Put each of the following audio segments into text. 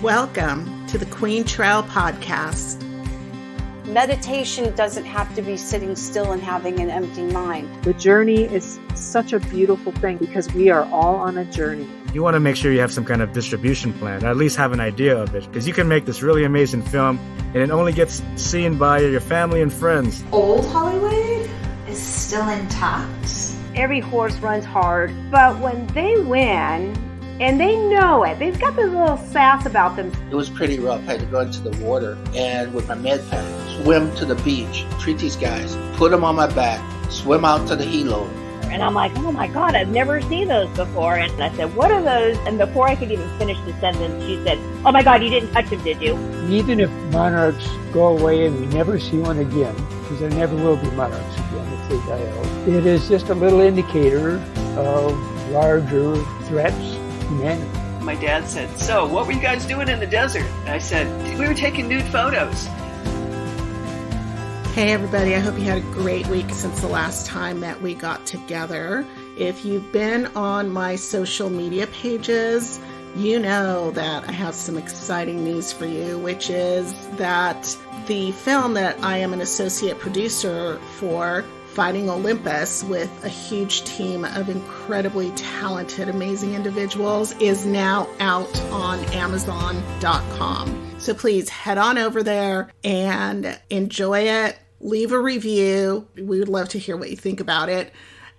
Welcome to the Quaintrelle Podcast. Meditation doesn't have to be sitting still and having an empty mind. The journey is such a beautiful thing because we are all on a journey. You want to make sure you have some kind of distribution plan, or at least have an idea of it, because you can make this really amazing film and it only gets seen by your family and friends. Old Hollywood is still intact. Every horse runs hard, but when they win, and they know it, they've got this little sass about them. It was pretty rough. I had to go into the water and with my med pack, swim to the beach, treat these guys, put them on my back, swim out to the helo. And I'm like, oh my God, I've never seen those before. And I said, what are those? And before I could even finish the sentence, she said, oh my God, you didn't touch them, did you? Even if monarchs go away and we never see one again, because there never will be monarchs again if they die out, it is just a little indicator of larger threats. Humanity. My dad said, so what were you guys doing in the desert? And I said, we were taking nude photos. Hey everybody, I hope you had a great week since the last time that we got together. If you've been on my social media pages, you know that I have some exciting news for you, which is that the film that I am an associate producer for, Fighting Olympus, with a huge team of incredibly talented, amazing individuals, is now out on Amazon.com. So please head on over there and enjoy it. Leave a review. We would love to hear what you think about it.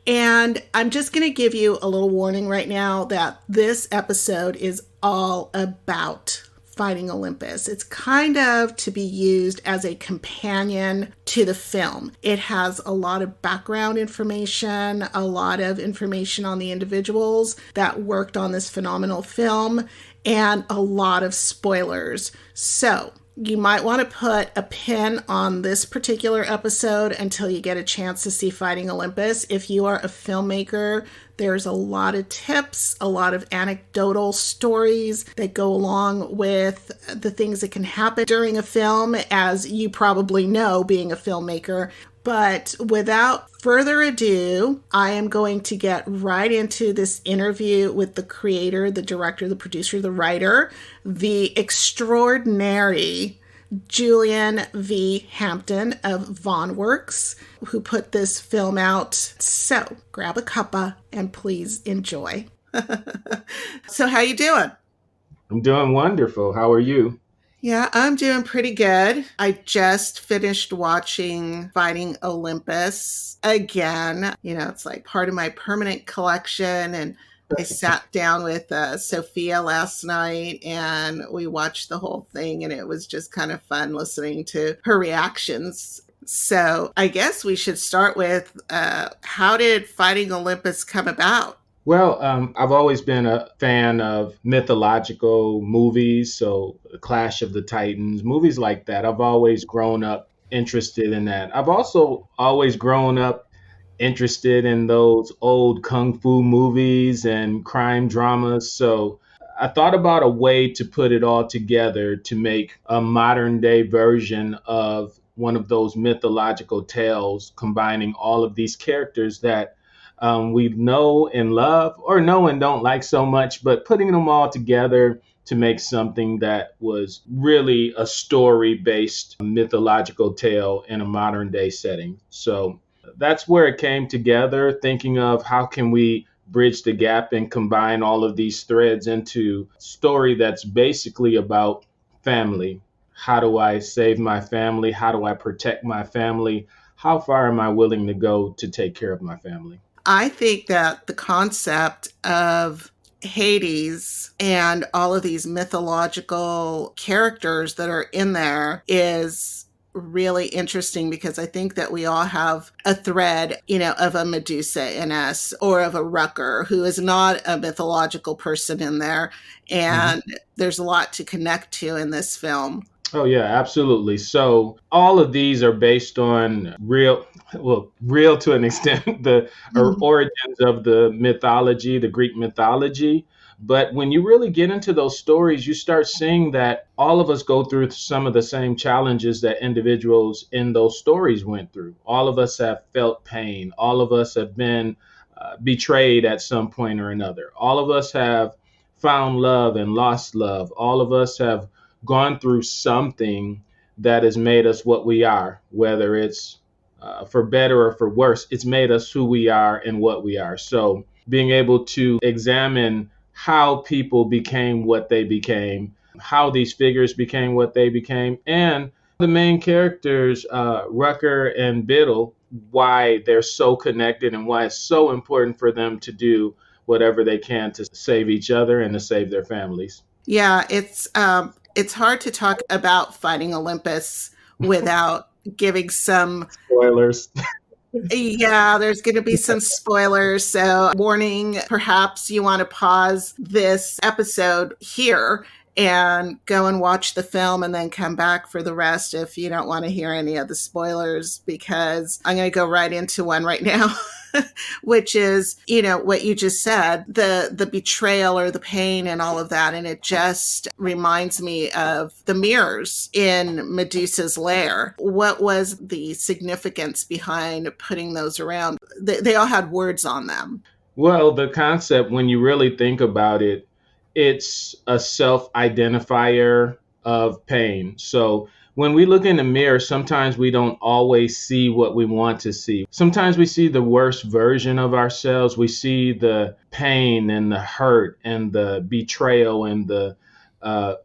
And I'm just going to give you a little warning right now that this episode is all about Fighting Olympus. It's kind of to be used as a companion to the film. It has a lot of background information, a lot of information on the individuals that worked on this phenomenal film, and a lot of spoilers. So you might want to put a pin on this particular episode until you get a chance to see Fighting Olympus. If you are a filmmaker, there's a lot of tips, a lot of anecdotal stories that go along with the things that can happen during a film, as you probably know, being a filmmaker. But without further ado, I am going to get right into this interview with the creator, the director, the producer, the writer, the extraordinary Julian V. Hampton of VonWorks, who put this film out. So grab a cuppa and please enjoy. So how you doing? I'm doing wonderful. How are you? Yeah, I'm doing pretty good. I just finished watching Fighting Olympus again. You know, it's like part of my permanent collection. And I sat down with Sophia last night and we watched the whole thing. And it was just kind of fun listening to her reactions. So I guess we should start with how did Fighting Olympus come about? Well, I've always been a fan of mythological movies, so Clash of the Titans, movies like that. I've always grown up interested in that. I've also always grown up interested in those old kung fu movies and crime dramas. So I thought about a way to put it all together to make a modern day version of one of those mythological tales, combining all of these characters that we know and love, or know and don't like so much, but putting them all together to make something that was really a story-based mythological tale in a modern day setting. So that's where it came together, thinking of how can we bridge the gap and combine all of these threads into a story that's basically about family. How do I save my family? How do I protect my family? How far am I willing to go to take care of my family? I think that the concept of Hades and all of these mythological characters that are in there is really interesting, because I think that we all have a thread, you know, of a Medusa in us, or of a Rucker who is not a mythological person in there. And there's a lot to connect to in this film. Oh, yeah, absolutely. So all of these are based on real to an extent, the origins of the mythology, the Greek mythology. But when you really get into those stories, you start seeing that all of us go through some of the same challenges that individuals in those stories went through. All of us have felt pain. All of us have been betrayed at some point or another. All of us have found love and lost love. All of us have gone through something that has made us what we are, whether it's for better or for worse. It's made us who we are and what we are. So being able to examine how people became what they became, how these figures became what they became, and the main characters, Rucker and Biddle, why they're so connected and why it's so important for them to do whatever they can to save each other and to save their families. Yeah, it's hard to talk about Fighting Olympus without giving some spoilers. Yeah, there's going to be some spoilers. So, warning, perhaps you want to pause this episode here and go and watch the film and then come back for the rest if you don't want to hear any of the spoilers, because I'm going to go right into one right now. Which is, what you just said, the betrayal or the pain and all of that. And it just reminds me of the mirrors in Medusa's lair. What was the significance behind putting those around? They all had words on them. Well, the concept, when you really think about it, it's a self-identifier of pain. So when we look in the mirror, sometimes we don't always see what we want to see. Sometimes we see the worst version of ourselves. We see the pain and the hurt and the betrayal and the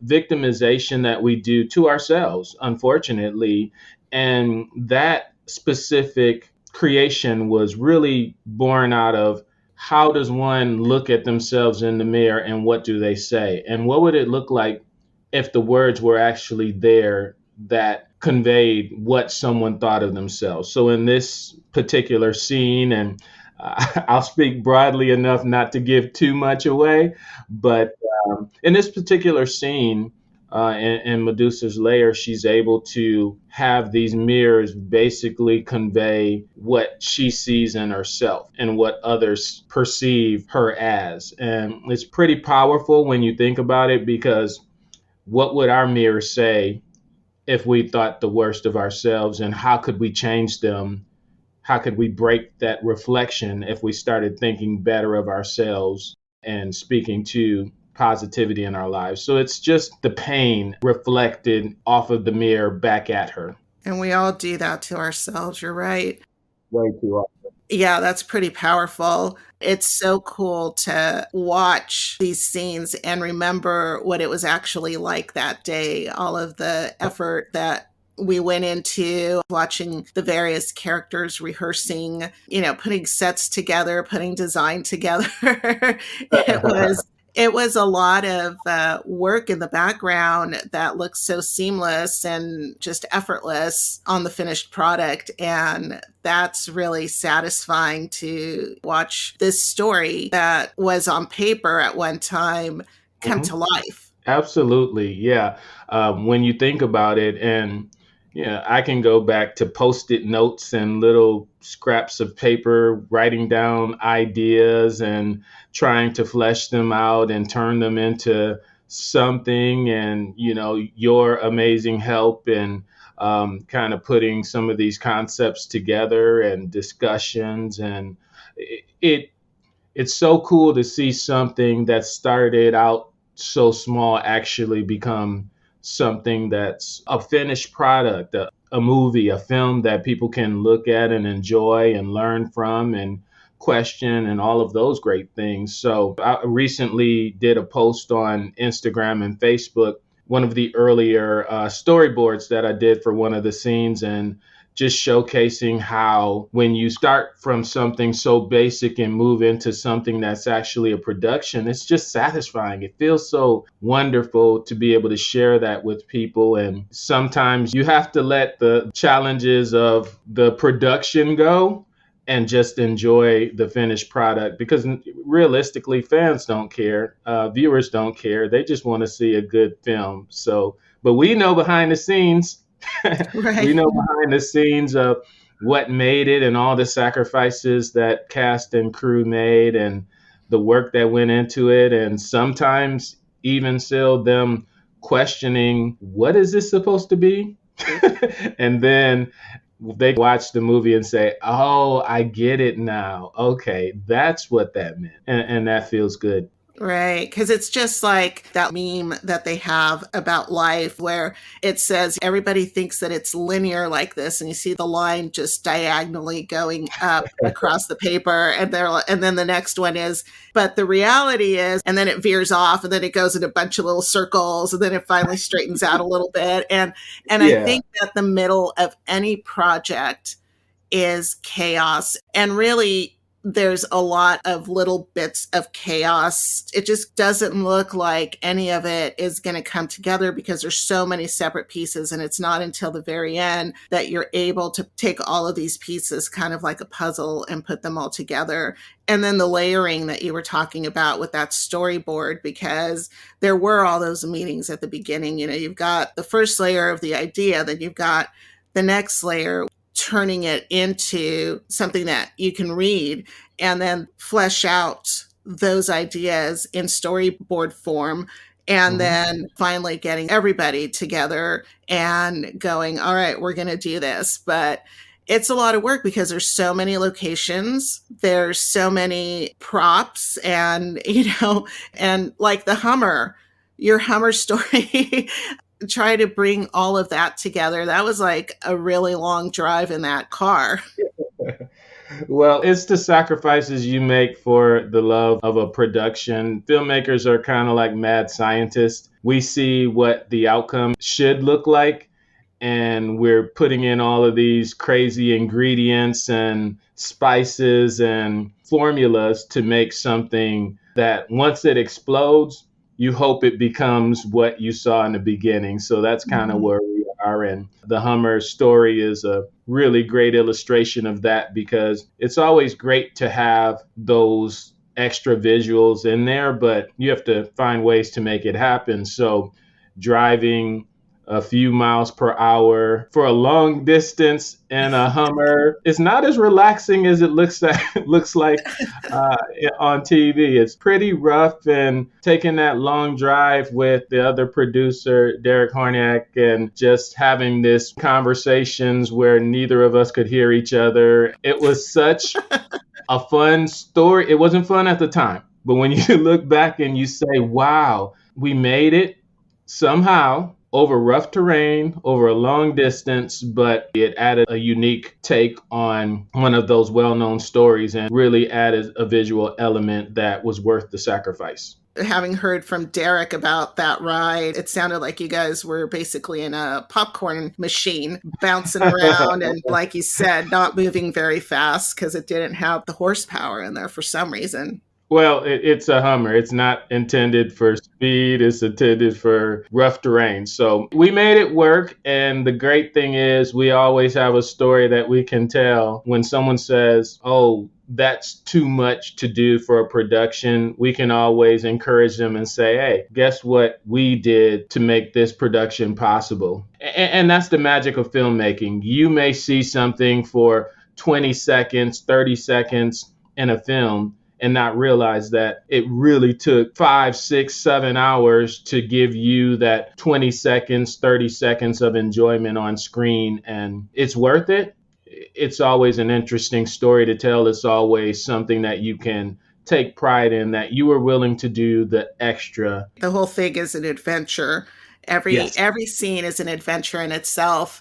victimization that we do to ourselves, unfortunately. And that specific creation was really born out of how does one look at themselves in the mirror and what do they say? And what would it look like if the words were actually there that conveyed what someone thought of themselves? So in this particular scene, and I'll speak broadly enough not to give too much away, but in this particular scene in Medusa's lair, she's able to have these mirrors basically convey what she sees in herself and what others perceive her as. And it's pretty powerful when you think about it, because what would our mirrors say if we thought the worst of ourselves, and how could we change them? How could we break that reflection if we started thinking better of ourselves and speaking to positivity in our lives? So it's just the pain reflected off of the mirror back at her. And we all do that to ourselves. You're right. Way too often. Yeah, that's pretty powerful. It's so cool to watch these scenes and remember what it was actually like that day, all of the effort that we went into watching the various characters rehearsing, putting sets together, putting design together. It was a lot of work in the background that looks so seamless and just effortless on the finished product. And that's really satisfying to watch this story that was on paper at one time come to life. Absolutely. Yeah. When you think about it, and I can go back to Post-it notes and little scraps of paper, writing down ideas and trying to flesh them out and turn them into something. And, your amazing help in kind of putting some of these concepts together and discussions. And it's so cool to see something that started out so small actually become something that's a finished product, a movie, a film that people can look at and enjoy and learn from and question and all of those great things. So I recently did a post on Instagram and Facebook, one of the earlier storyboards that I did for one of the scenes, and just showcasing how when you start from something so basic and move into something that's actually a production, it's just satisfying. It feels so wonderful to be able to share that with people. And sometimes you have to let the challenges of the production go and just enjoy the finished product, because realistically, fans don't care. Viewers don't care. They just want to see a good film. So, but we know behind the scenes, Right. we know behind the scenes of what made it and all the sacrifices that cast and crew made and the work that went into it. And sometimes even still them questioning, what is this supposed to be? And then they watch the movie and say, oh, I get it now. Okay, that's what that meant. And that feels good. Right. Because it's just like that meme that they have about life where it says everybody thinks that it's linear like this. And you see the line just diagonally going up across the paper. And then the next one is, but the reality is, and then it veers off and then it goes in a bunch of little circles and then it finally straightens out a little bit. And I think that the middle of any project is chaos. And really, there's a lot of little bits of chaos. It just doesn't look like any of it is going to come together because there's so many separate pieces. And it's not until the very end that you're able to take all of these pieces kind of like a puzzle and put them all together. And then the layering that you were talking about with that storyboard, because there were all those meetings at the beginning. You know, you've got the first layer of the idea, then you've got the next layer, turning it into something that you can read and then flesh out those ideas in storyboard form. And then finally getting everybody together and going, all right, we're going to do this. But it's a lot of work because there's so many locations, there's so many props and, and like the Hummer, your Hummer story, try to bring all of that together. That was like a really long drive in that car. Well, it's the sacrifices you make for the love of a production. Filmmakers are kind of like mad scientists. We see what the outcome should look like, and we're putting in all of these crazy ingredients and spices and formulas to make something that once it explodes, you hope it becomes what you saw in the beginning. So that's kind of where we are. And the Hummer story is a really great illustration of that, because it's always great to have those extra visuals in there, but you have to find ways to make it happen. So driving a few miles per hour for a long distance in a Hummer, it's not as relaxing as it looks like on TV. It's pretty rough, and taking that long drive with the other producer, Derek Horniak, and just having this conversations where neither of us could hear each other. It was such a fun story. It wasn't fun at the time, but when you look back and you say, wow, we made it somehow over rough terrain, over a long distance, but it added a unique take on one of those well-known stories and really added a visual element that was worth the sacrifice. Having heard from Derek about that ride, it sounded like you guys were basically in a popcorn machine bouncing around and, like you said, not moving very fast because it didn't have the horsepower in there for some reason. Well, it's a Hummer. It's not intended for speed. It's intended for rough terrain. So we made it work. And the great thing is we always have a story that we can tell. When someone says, oh, that's too much to do for a production, we can always encourage them and say, hey, guess what we did to make this production possible? And that's the magic of filmmaking. You may see something for 20 seconds, 30 seconds in a film and not realize that it really took 5, 6, 7 hours to give you that 20 seconds, 30 seconds of enjoyment on screen. And it's worth it. It's always an interesting story to tell. It's always something that you can take pride in, that you were willing to do the extra. The whole thing is an adventure. Every scene is an adventure in itself.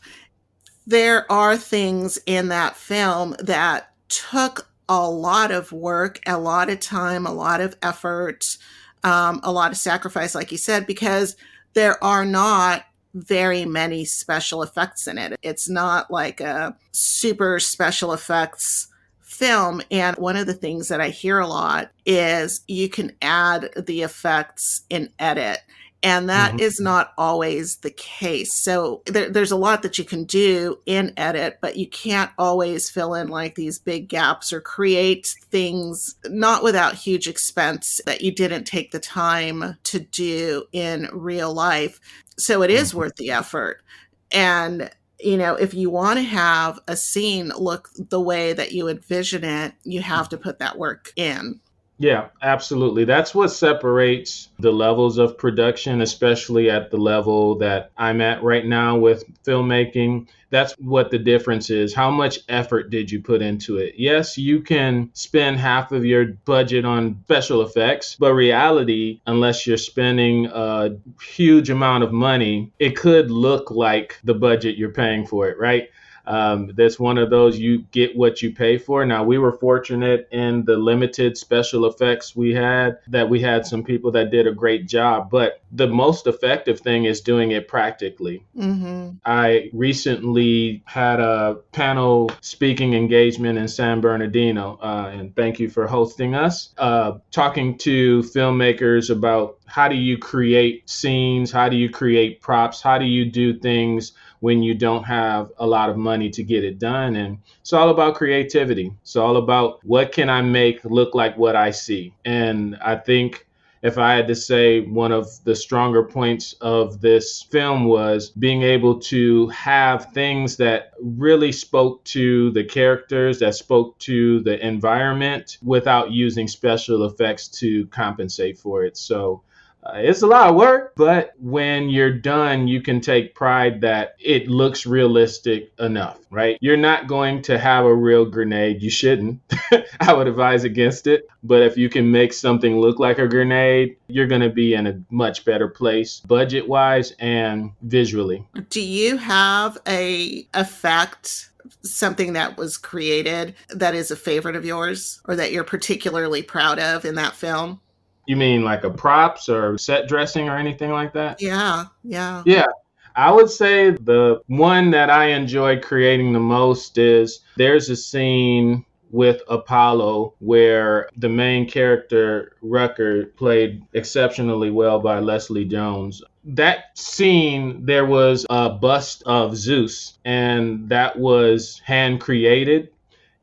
There are things in that film that took a lot of work, a lot of time, a lot of effort, a lot of sacrifice, like you said, because there are not very many special effects in it. It's not like a super special effects film. And one of the things that I hear a lot is you can add the effects in edit. And that is not always the case. So there's a lot that you can do in edit, but you can't always fill in like these big gaps or create things not without huge expense that you didn't take the time to do in real life. So it is worth the effort. And, if you want to have a scene look the way that you envision it, you have to put that work in. Yeah, absolutely. That's what separates the levels of production, especially at the level that I'm at right now with filmmaking. That's what the difference is. How much effort did you put into it? Yes, you can spend half of your budget on special effects, but reality, unless you're spending a huge amount of money, it could look like the budget you're paying for it, right? That's one of those, you get what you pay for. Now, we were fortunate in the limited special effects we had that we had some people that did a great job, but the most effective thing is doing it practically. Mm-hmm. I recently had a panel speaking engagement in San Bernardino, and thank you for hosting us, talking to filmmakers about how do you create scenes, how do you create props, how do you do things when you don't have a lot of money to get it done. And it's all about creativity. It's all about what can I make look like what I see. And I think if I had to say, one of the stronger points of this film was being able to have things that really spoke to the characters, that spoke to the environment without using special effects to compensate for it. So it's a lot of work, but when you're done, you can take pride that it looks realistic enough, right? You're not going to have a real grenade. You shouldn't. I would advise against it. But if you can make something look like a grenade, you're going to be in a much better place budget-wise and visually. Do you have a effect, something that was created that is a favorite of yours or that you're particularly proud of in that film? You mean like a props or set dressing or anything like that? Yeah. Yeah. I would say the one that I enjoy creating the most is there's a scene with Apollo where the main character, Rucker, played exceptionally well by Leslie Jones. That scene, there was a bust of Zeus, and that was hand created.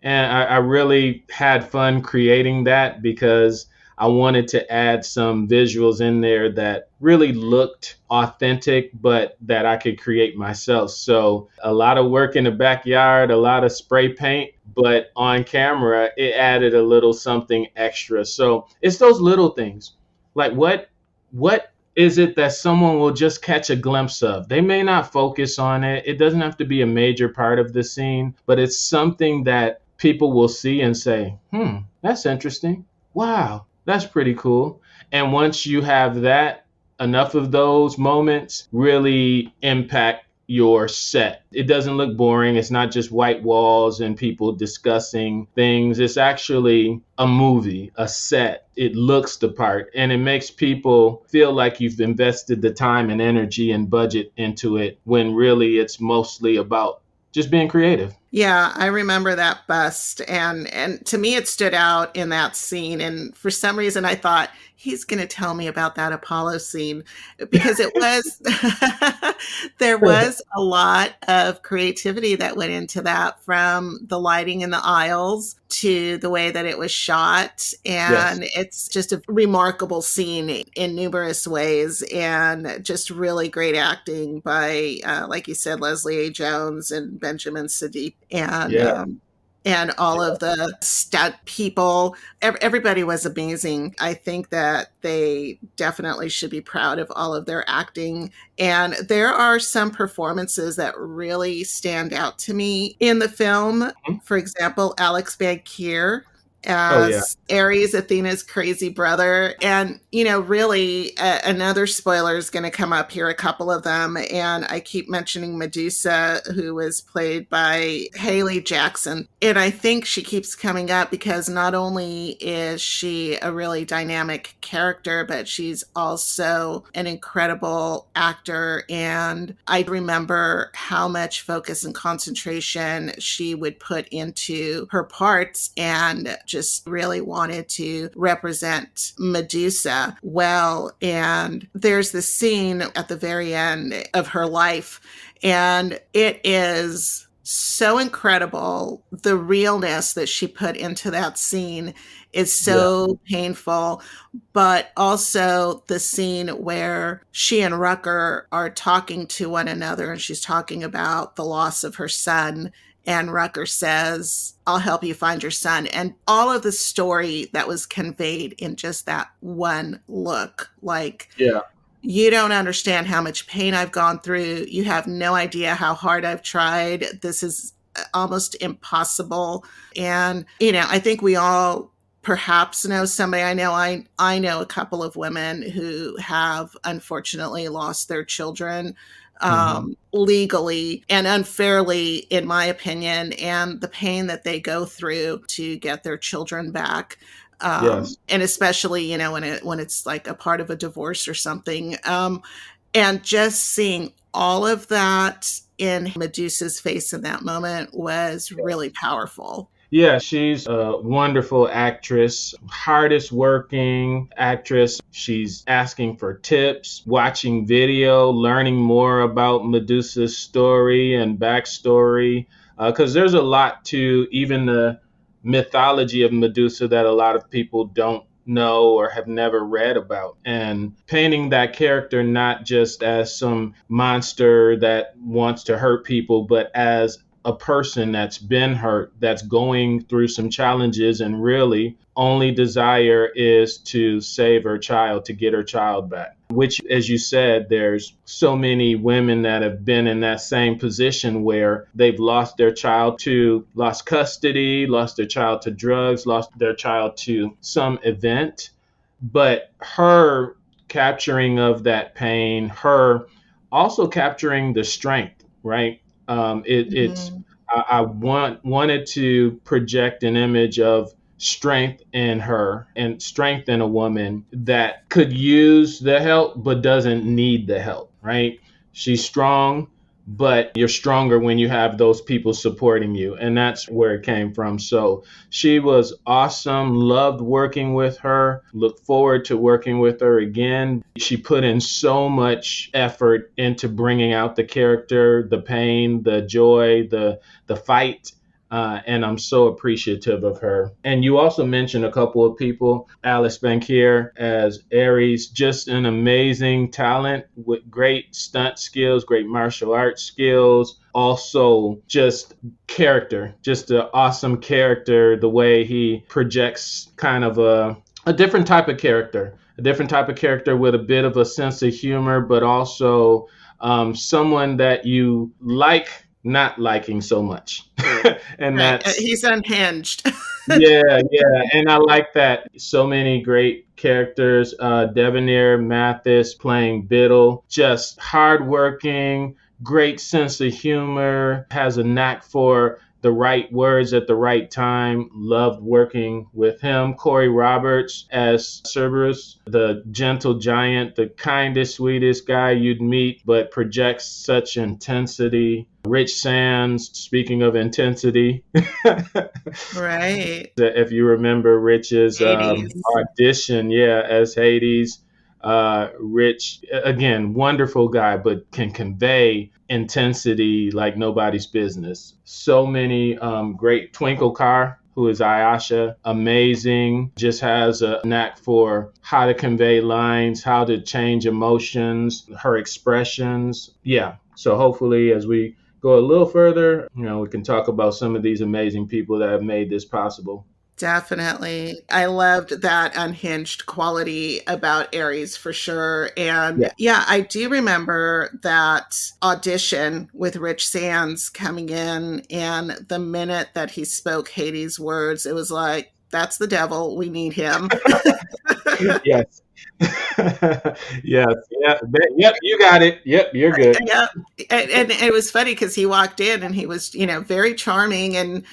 And I really had fun creating that because I wanted to add some visuals in there that really looked authentic, but that I could create myself. So a lot of work in the backyard, a lot of spray paint, but on camera, it added a little something extra. So it's those little things. Like what is it that someone will just catch a glimpse of? They may not focus on it. It doesn't have to be a major part of the scene, but it's something that people will see and say, that's interesting. Wow. That's pretty cool. And once you have that, enough of those moments really impact your set. It doesn't look boring. It's not just white walls and people discussing things. It's actually a movie, a set. It looks the part, and it makes people feel like you've invested the time and energy and budget into it when really it's mostly about just being creative. Yeah, I remember that bust, and to me it stood out in that scene, and for some reason I thought he's going to tell me about that Apollo scene because it was there was a lot of creativity that went into that, from the lighting in the aisles to the way that it was shot, and It's just a remarkable scene in numerous ways, and just really great acting by like you said, Leslie A. Jones and Benjamin Sadiq. And all of the stunt people, everybody was amazing. I think that they definitely should be proud of all of their acting. And there are some performances that really stand out to me in the film. For example, Alex Bankier as Ares, Athena's crazy brother. And, really another spoiler is going to come up here, a couple of them. And I keep mentioning Medusa, who was played by Haley Jackson. And I think she keeps coming up because not only is she a really dynamic character, but she's also an incredible actor. And I remember how much focus and concentration she would put into her parts, and just really wanted to represent Medusa well. And there's this scene at the very end of her life, and it is so incredible. The realness that she put into that scene is so painful, but also the scene where she and Rucker are talking to one another, and she's talking about the loss of her son. and Rucker says, I'll help you find your son. And all of the story that was conveyed in just that one look, like, Yeah. you don't understand how much pain I've gone through. You have no idea how hard I've tried. This is almost impossible. And, I think we all perhaps know somebody. I know a couple of women who have unfortunately lost their children legally and unfairly, in my opinion, and the pain that they go through to get their children back. Yes. And especially, when it's like a part of a divorce or something. And just seeing all of that in Medusa's face in that moment was really powerful. Yeah, she's a wonderful actress, hardest working actress. She's asking for tips, watching video, learning more about Medusa's story and backstory, because there's a lot to even the mythology of Medusa that a lot of people don't know or have never read about. And painting that character not just as some monster that wants to hurt people, but as a person that's been hurt, that's going through some challenges, and really only desire is to save her child, to get her child back. Which, as you said, there's so many women that have been in that same position where they've lost their child to lost custody, lost their child to drugs, lost their child to some event. But her capturing of that pain, her also capturing the strength, right? I wanted to project an image of strength in her and strength in a woman that could use the help but doesn't need the help, right? She's strong, but you're stronger when you have those people supporting you. And that's where it came from. So she was awesome. Loved working with her. Look forward to working with her again. She put in so much effort into bringing out the character, the pain, the joy, the fight. And I'm so appreciative of her. And you also mentioned a couple of people, Alice Bankier as Ares, just an amazing talent with great stunt skills, great martial arts skills, also just character, just an awesome character, the way he projects kind of a different type of character with a bit of a sense of humor, but also someone that you like not liking so much. And that's he's unhinged. yeah. And I like that. So many great characters. Debonair Mathis playing Biddle, just hardworking, great sense of humor, has a knack for the right words at the right time. Loved working with him. Corey Roberts as Cerberus, the gentle giant, the kindest, sweetest guy you'd meet, but projects such intensity. Rich Sands, speaking of intensity. Right. If you remember Rich's audition, as Hades. Rich, again, wonderful guy, but can convey intensity like nobody's business. So many great. Twinkle Carr, who is Ayasha, amazing, just has a knack for how to convey lines, how to change emotions, her expressions. Yeah. So hopefully as we go a little further, we can talk about some of these amazing people that have made this possible. Definitely. I loved that unhinged quality about Ares for sure. And I do remember that audition with Rich Sands coming in, and the minute that he spoke Hades' words, it was like, that's the devil. We need him. Yes. Yes. Yeah. Yep. You got it. Yep. You're good. Yeah. And it was funny because he walked in and he was, very charming and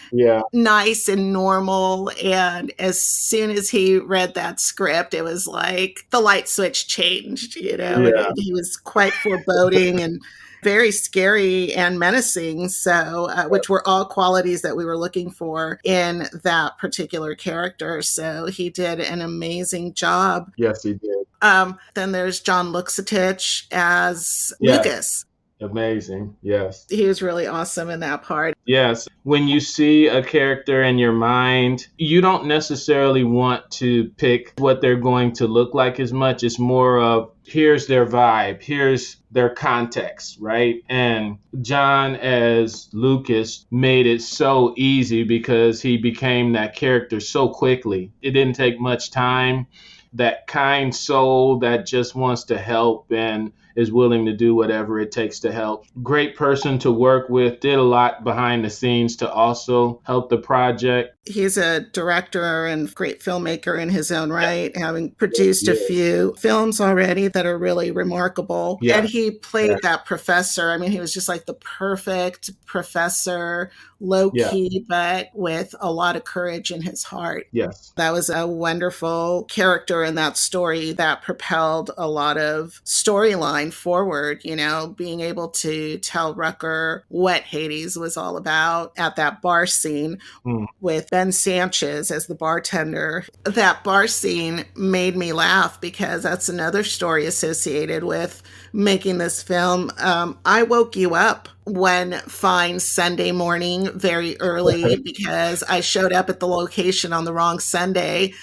nice and normal. And as soon as he read that script, it was like the light switch changed, and he was quite foreboding and very scary and menacing. So, which were all qualities that we were looking for in that particular character. So he did an amazing job. Yes, he did. Then there's John Luxatich as Lucas. Amazing. Yes. He was really awesome in that part. Yes. When you see a character in your mind, you don't necessarily want to pick what they're going to look like as much. It's more of here's their vibe, here's their context, right? And John as Lucas made it so easy because he became that character so quickly. It didn't take much time. That kind soul that just wants to help and is willing to do whatever it takes to help. Great person to work with, did a lot behind the scenes to also help the project. He's a director and great filmmaker in his own right, having produced a few films already that are really remarkable. Yeah. And he played that professor. I mean, he was just like the perfect professor, low key, but with a lot of courage in his heart. Yes. That was a wonderful character in that story that propelled a lot of storyline forward, you know, being able to tell Rucker what Hades was all about at that bar scene with Ben Sanchez as the bartender. That bar scene made me laugh because that's another story associated with making this film. I woke you up one fine Sunday morning very early because I showed up at the location on the wrong Sunday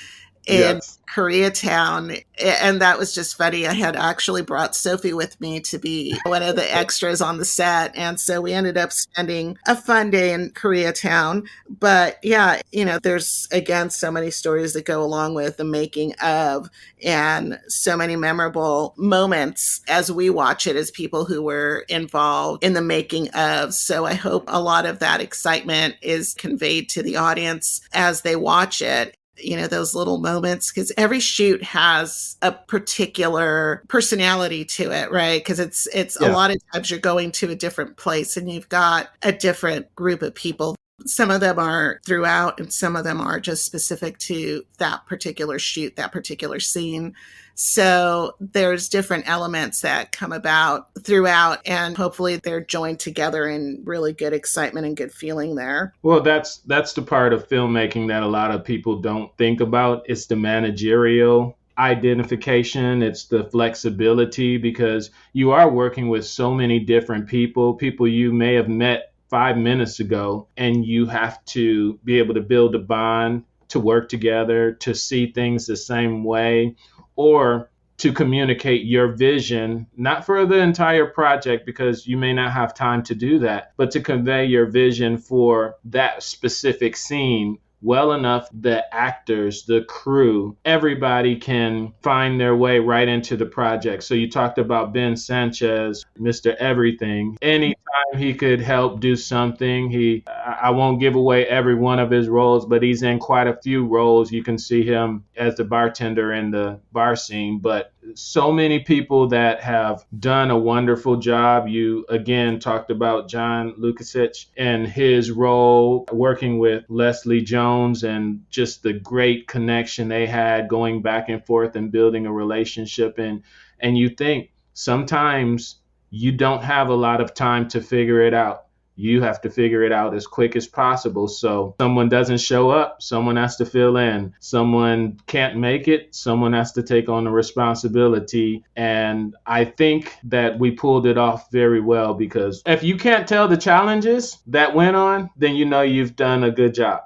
in Koreatown. And that was just funny. I had actually brought Sophie with me to be one of the extras on the set. And so we ended up spending a fun day in Koreatown. But yeah, you know, there's again so many stories that go along with the making of, and so many memorable moments as we watch it as people who were involved in the making of. So I hope a lot of that excitement is conveyed to the audience as they watch it. You know, those little moments, because every shoot has a particular personality to it, right? Because it's a lot of times you're going to a different place and you've got a different group of people. Some of them are throughout and some of them are just specific to that particular shoot, that particular scene. So there's different elements that come about throughout, and hopefully they're joined together in really good excitement and good feeling there. Well, that's the part of filmmaking that a lot of people don't think about. It's the managerial identification. It's the flexibility, because you are working with so many different people you may have met 5 minutes ago, and you have to be able to build a bond, to work together, to see things the same way, or to communicate your vision, not for the entire project, because you may not have time to do that, but to convey your vision for that specific scene well enough that actors, the crew, everybody can find their way right into the project. So you talked about Ben Sanchez, Mr. Everything. Anytime he could help do something, I won't give away every one of his roles, but he's in quite a few roles. You can see him as the bartender in the bar scene, but so many people that have done a wonderful job. You again talked about John Lukasich and his role working with Leslie Jones, and just the great connection they had going back and forth and building a relationship. And you think sometimes you don't have a lot of time to figure it out. You have to figure it out as quick as possible. So someone doesn't show up, someone has to fill in. Someone can't make it, someone has to take on the responsibility. And I think that we pulled it off very well, because if you can't tell the challenges that went on, then you know you've done a good job.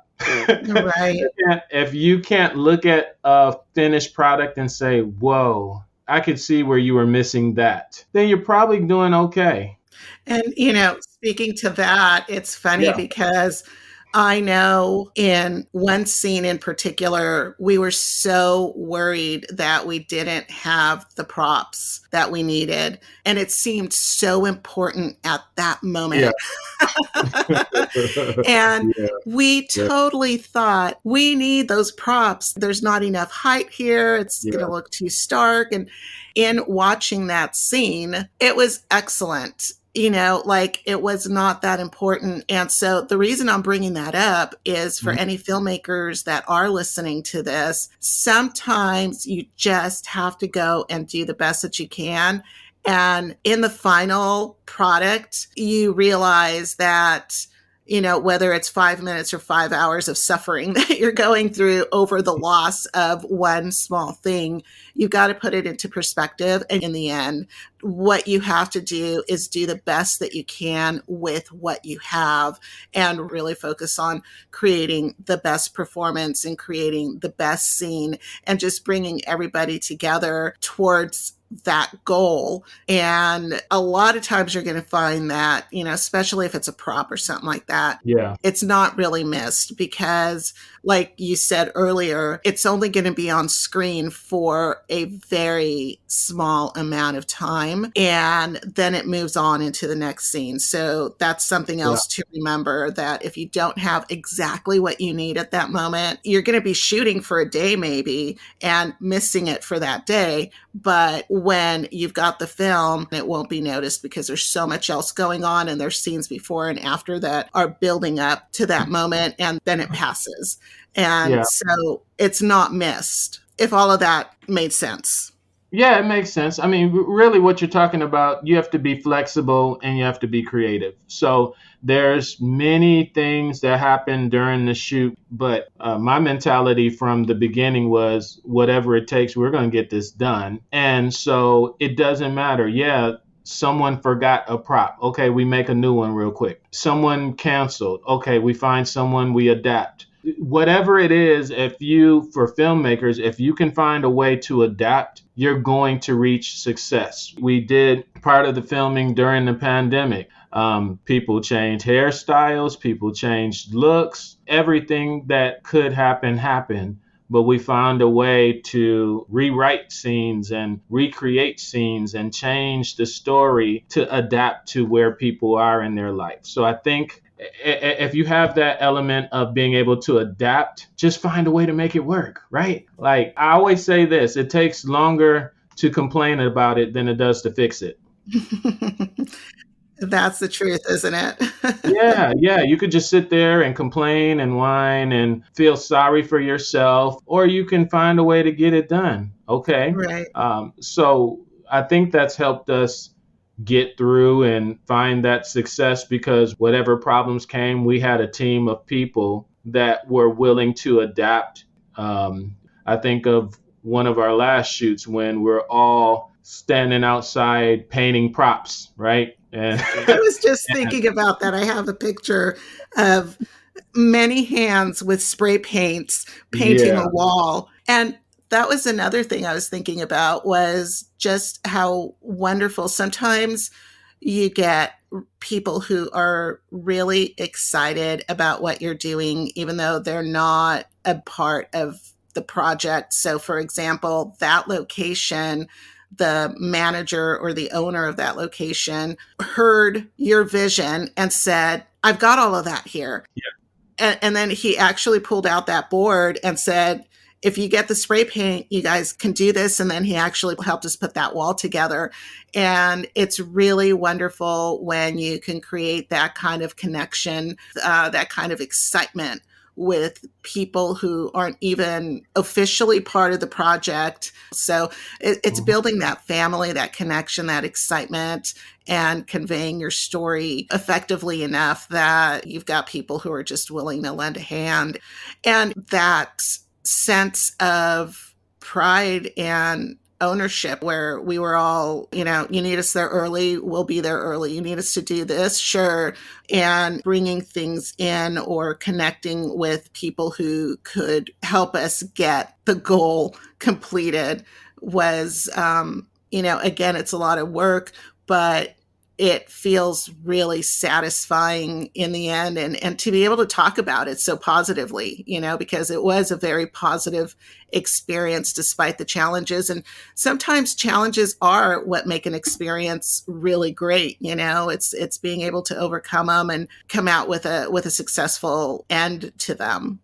Right. If you can't look at a finished product and say, whoa, I could see where you were missing that, then you're probably doing okay. And, you know, speaking to that, it's funny because I know in one scene in particular, we were so worried that we didn't have the props that we needed. And it seemed so important at that moment. And we totally thought, we need those props. There's not enough height here. It's going to look too stark. And in watching that scene, it was excellent. You know, like it was not that important. And so the reason I'm bringing that up is for any filmmakers that are listening to this, sometimes you just have to go and do the best that you can. And in the final product, you realize that, you know, whether it's 5 minutes or 5 hours of suffering that you're going through over the loss of one small thing, you've got to put it into perspective. And in the end, what you have to do is do the best that you can with what you have, and really focus on creating the best performance and creating the best scene, and just bringing everybody together towards that goal. And a lot of times you're going to find that, especially if it's a prop or something like that, it's not really missed because, like you said earlier, it's only going to be on screen for a very small amount of time. And then it moves on into the next scene. So that's something else to remember, that if you don't have exactly what you need at that moment, you're going to be shooting for a day maybe and missing it for that day. But when you've got the film, it won't be noticed because there's so much else going on, and there's scenes before and after that are building up to that moment, and then it passes. And so it's not missed, if all of that made sense. Yeah, it makes sense. I mean, really what you're talking about, you have to be flexible and you have to be creative. So there's many things that happen during the shoot, but my mentality from the beginning was whatever it takes, we're going to get this done. And so it doesn't matter. Yeah, someone forgot a prop. Okay, we make a new one real quick. Someone canceled. Okay, we find someone, we adapt. Whatever it is, for filmmakers, if you can find a way to adapt, you're going to reach success. We did part of the filming during the pandemic. People changed hairstyles, people changed looks, everything that could happen happened. But we found a way to rewrite scenes and recreate scenes and change the story to adapt to where people are in their life. So I think if you have that element of being able to adapt, just find a way to make it work, right? Like I always say this, it takes longer to complain about it than it does to fix it. That's the truth, isn't it? Yeah. You could just sit there and complain and whine and feel sorry for yourself, or you can find a way to get it done. Okay. Right. So I think that's helped us get through and find that success, because whatever problems came, we had a team of people that were willing to adapt. I think of one of our last shoots when we're all standing outside painting props, right? And I was just thinking about that. I have a picture of many hands with spray paints painting a wall. And that was another thing I was thinking about, was just how wonderful. Sometimes you get people who are really excited about what you're doing, even though they're not a part of the project. So for example, that location, the manager or the owner of that location heard your vision and said, I've got all of that here. Yeah. And then he actually pulled out that board and said, if you get the spray paint, you guys can do this. And then he actually helped us put that wall together. And it's really wonderful when you can create that kind of connection, that kind of excitement with people who aren't even officially part of the project. So it's building that family, that connection, that excitement, and conveying your story effectively enough that you've got people who are just willing to lend a hand. And that sense of pride and ownership, where we were all, you need us there early, we'll be there early. You need us to do this, sure. And bringing things in or connecting with people who could help us get the goal completed was, again, it's a lot of work, but it feels really satisfying in the end, and to be able to talk about it so positively, because it was a very positive experience despite the challenges. And sometimes challenges are what make an experience really great. It's being able to overcome them and come out with a successful end to them.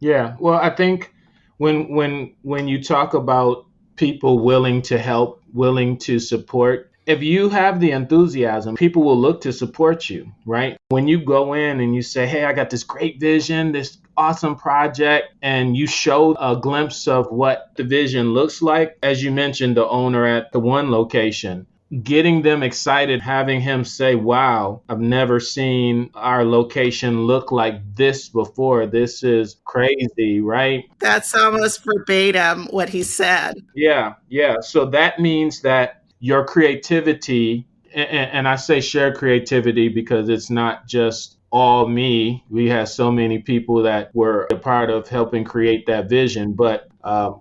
Yeah. Well, I think when you talk about people willing to help, willing to support, if you have the enthusiasm, people will look to support you, right? When you go in and you say, hey, I got this great vision, this awesome project, and you show a glimpse of what the vision looks like, as you mentioned, the owner at the one location, getting them excited, having him say, wow, I've never seen our location look like this before. This is crazy, right? That's almost verbatim what he said. Yeah. So that means that your creativity, and I say shared creativity because it's not just all me. We had so many people that were a part of helping create that vision, but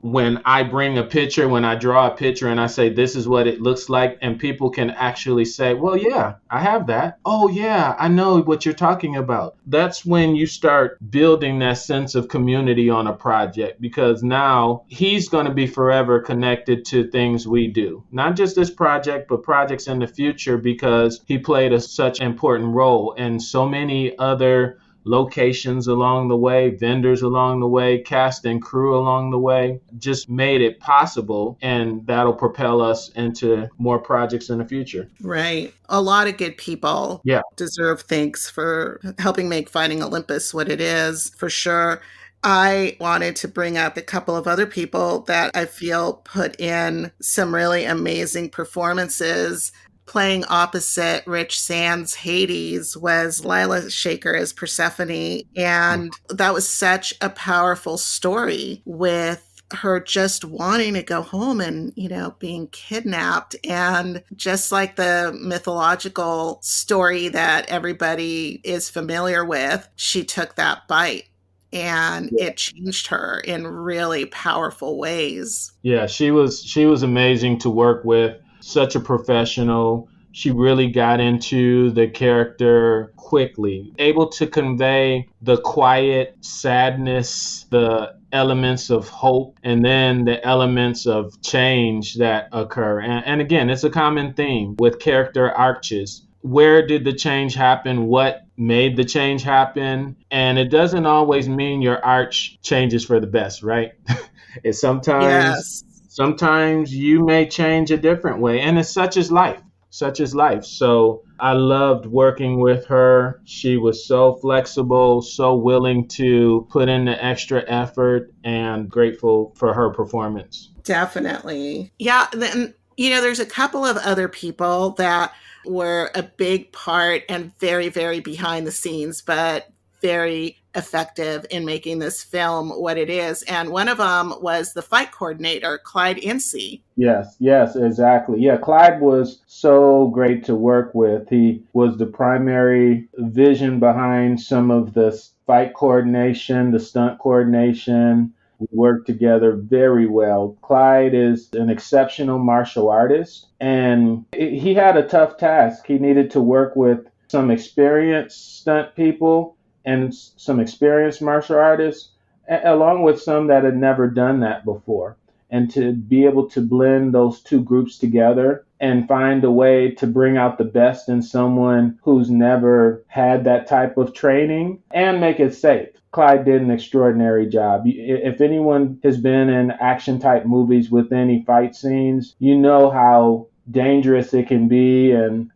when I bring a picture, when I draw a picture and I say, this is what it looks like, and people can actually say, well, yeah, I have that. Oh, yeah, I know what you're talking about. That's when you start building that sense of community on a project, because now he's going to be forever connected to things we do. Not just this project, but projects in the future, because he played such an important role in so many other locations along the way, vendors along the way, cast and crew along the way, just made it possible. And that'll propel us into more projects in the future. Right. A lot of good people deserve thanks for helping make Fighting Olympus what it is, for sure. I wanted to bring up a couple of other people that I feel put in some really amazing performances. Playing opposite Rich Sands' Hades was Lila Shaker as Persephone. And that was such a powerful story, with her just wanting to go home and, being kidnapped. And just like the mythological story that everybody is familiar with, she took that bite. And it changed her in really powerful ways. Yeah, she was amazing to work with. Such a professional. She really got into the character quickly, able to convey the quiet sadness, the elements of hope, and then the elements of change that occur. And again, it's a common theme with character arches. Where did the change happen? What made the change happen? And it doesn't always mean your arch changes for the best, right? It's sometimes you may change a different way, and it's such is life. So I loved working with her. She was so flexible, so willing to put in the extra effort, and grateful for her performance. Definitely. Yeah. Then, there's a couple of other people that were a big part and very, very behind the scenes, but very effective in making this film what it is. And one of them was the fight coordinator, Clyde Incy. Yes, exactly. Yeah, Clyde was so great to work with. He was the primary vision behind some of the fight coordination, the stunt coordination. We worked together very well. Clyde is an exceptional martial artist, and he had a tough task. He needed to work with some experienced stunt people and some experienced martial artists, along with some that had never done that before. And to be able to blend those two groups together and find a way to bring out the best in someone who's never had that type of training and make it safe. Clyde did an extraordinary job. If anyone has been in action type movies with any fight scenes, you know how dangerous it can be, and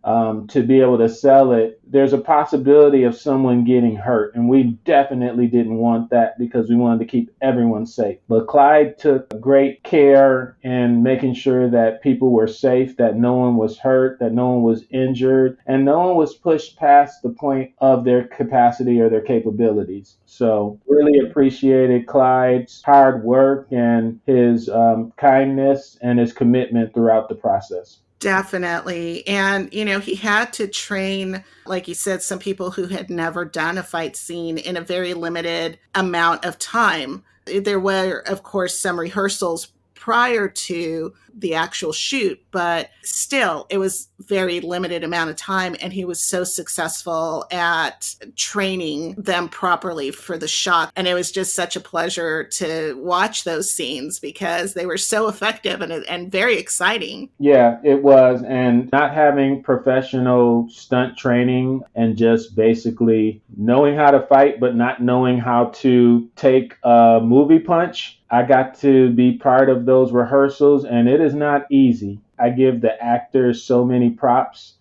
to be able to sell it, there's a possibility of someone getting hurt, and we definitely didn't want that because we wanted to keep everyone safe. But Clyde took great care in making sure that people were safe, that no one was hurt, that no one was injured, and no one was pushed past the point of their capacity or their capabilities. So really appreciated Clyde's hard work and his kindness and his commitment throughout the process. Definitely. And, he had to train, like you said, some people who had never done a fight scene in a very limited amount of time. There were, of course, some rehearsals prior to the actual shoot, but still it was very limited amount of time. And he was so successful at training them properly for the shot. And it was just such a pleasure to watch those scenes because they were so effective and very exciting. Yeah, it was. And not having professional stunt training and just basically knowing how to fight, but not knowing how to take a movie punch. I got to be part of those rehearsals, and it is not easy. I give the actors so many props.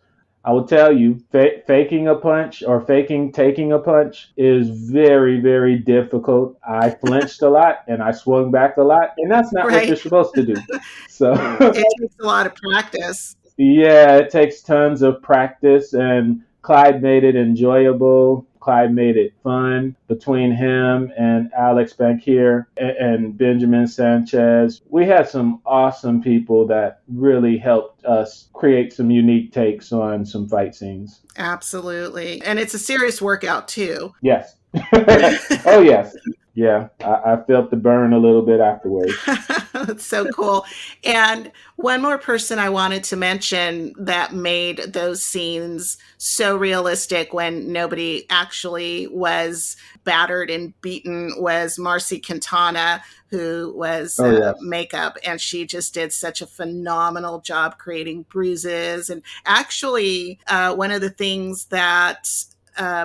I will tell you, faking a punch or faking taking a punch is very, very difficult. I flinched a lot and I swung back a lot, and that's not what you're supposed to do. So it takes a lot of practice. Yeah, it takes tons of practice, and Clyde made it enjoyable. Clyde made it fun. Between him and Alex Bankier and Benjamin Sanchez, we had some awesome people that really helped us create some unique takes on some fight scenes. Absolutely. And it's a serious workout too. Yes. Oh, yes. Yeah, I felt the burn a little bit afterwards. That's so cool. And one more person I wanted to mention that made those scenes so realistic when nobody actually was battered and beaten was Marcy Quintana, who was Yes. makeup. And she just did such a phenomenal job creating bruises. And actually, one of the things that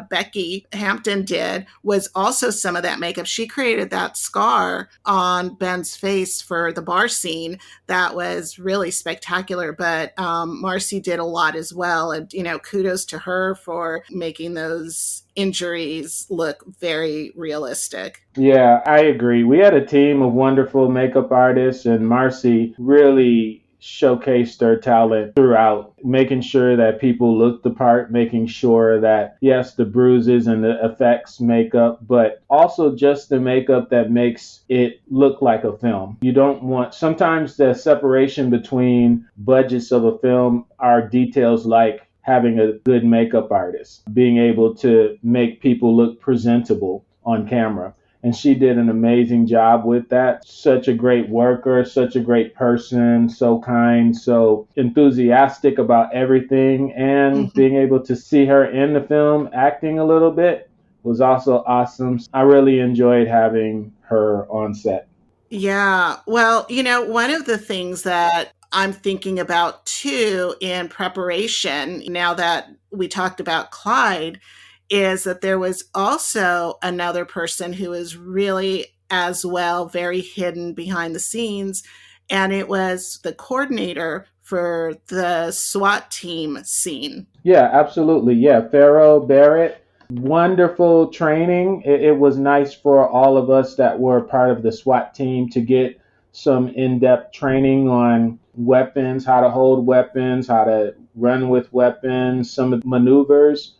Becky Hampton did was also some of that makeup. She created that scar on Ben's face for the bar scene. That was really spectacular. But Marcy did a lot as well. And, kudos to her for making those injuries look very realistic. Yeah, I agree. We had a team of wonderful makeup artists, and Marcy really showcased her talent throughout, making sure that people looked the part, making sure that, yes, the bruises and the effects makeup, but also just the makeup that makes it look like a film. You don't want, sometimes the separation between budgets of a film are details like having a good makeup artist, being able to make people look presentable on camera. And she did an amazing job with that. Such a great worker, such a great person, so kind, so enthusiastic about everything. And being able to see her in the film acting a little bit was also awesome. I really enjoyed having her on set. Yeah. Well, one of the things that I'm thinking about too in preparation, now that we talked about Clyde, is that there was also another person who is really as well very hidden behind the scenes, and it was the coordinator for the SWAT team scene. Yeah, absolutely. Yeah, Pharaoh Barrett. Wonderful training. It was nice for all of us that were part of the SWAT team to get some in-depth training on weapons, how to hold weapons, how to run with weapons, some of the maneuvers.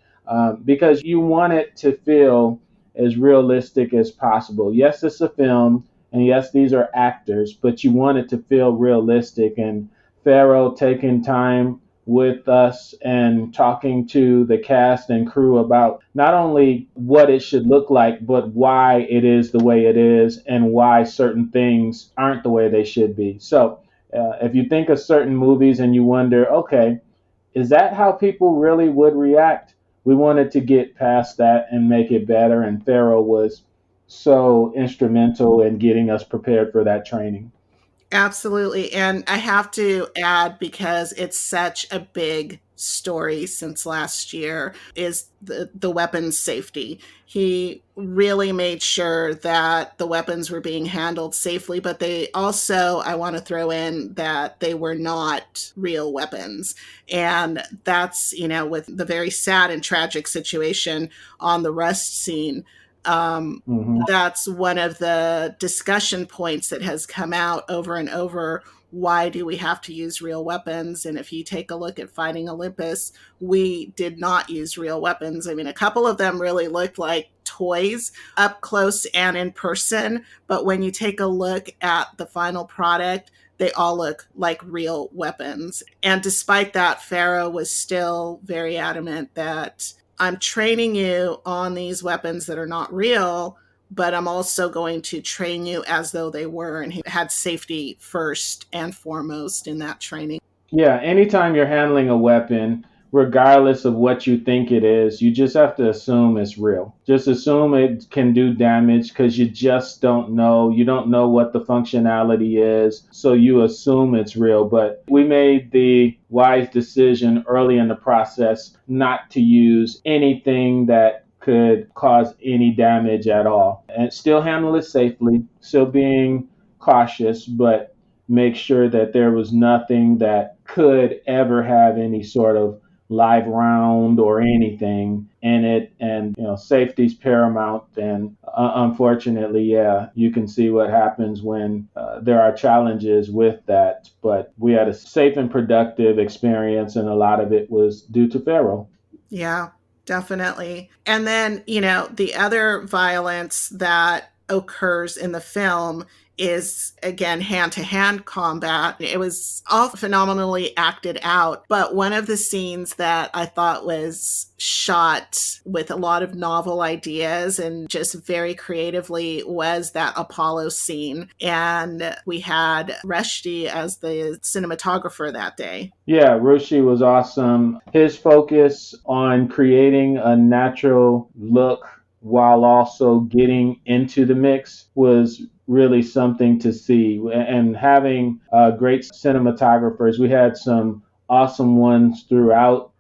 Because you want it to feel as realistic as possible. Yes, it's a film, and yes, these are actors, but you want it to feel realistic. And Pharaoh taking time with us and talking to the cast and crew about not only what it should look like, but why it is the way it is and why certain things aren't the way they should be. So if you think of certain movies and you wonder, okay, is that how people really would react? We wanted to get past that and make it better, and Pharaoh was so instrumental in getting us prepared for that training. Absolutely. And I have to add, because it's such a big story since last year, is the weapons safety. He really made sure that the weapons were being handled safely, but they also, I want to throw in that they were not real weapons. And that's, with the very sad and tragic situation on the Rust scene, that's one of the discussion points that has come out over and over. Why do we have to use real weapons? And if you take a look at Fighting Olympus, we did not use real weapons. I mean, a couple of them really looked like toys up close and in person. But when you take a look at the final product, they all look like real weapons. And despite that, Pharaoh was still very adamant that I'm training you on these weapons that are not real, but I'm also going to train you as though they were. And he had safety first and foremost in that training. Yeah, anytime you're handling a weapon, regardless of what you think it is, you just have to assume it's real. Just assume it can do damage because you just don't know. You don't know what the functionality is, so you assume it's real. But we made the wise decision early in the process not to use anything that could cause any damage at all, and still handle it safely, still being cautious, but make sure that there was nothing that could ever have any sort of live round or anything in it. And safety's paramount. And unfortunately, you can see what happens when there are challenges with that. But we had a safe and productive experience, and a lot of it was due to Pharaoh. Yeah, definitely. And then the other violence that occurs in the film is, again, hand-to-hand combat. It was all phenomenally acted out, but one of the scenes that I thought was shot with a lot of novel ideas and just very creatively was that Apollo scene. And we had Rushdie as the cinematographer that day. Yeah, Rushdie was awesome. His focus on creating a natural look while also getting into the mix was really something to see. And having great cinematographers, we had some awesome ones throughout.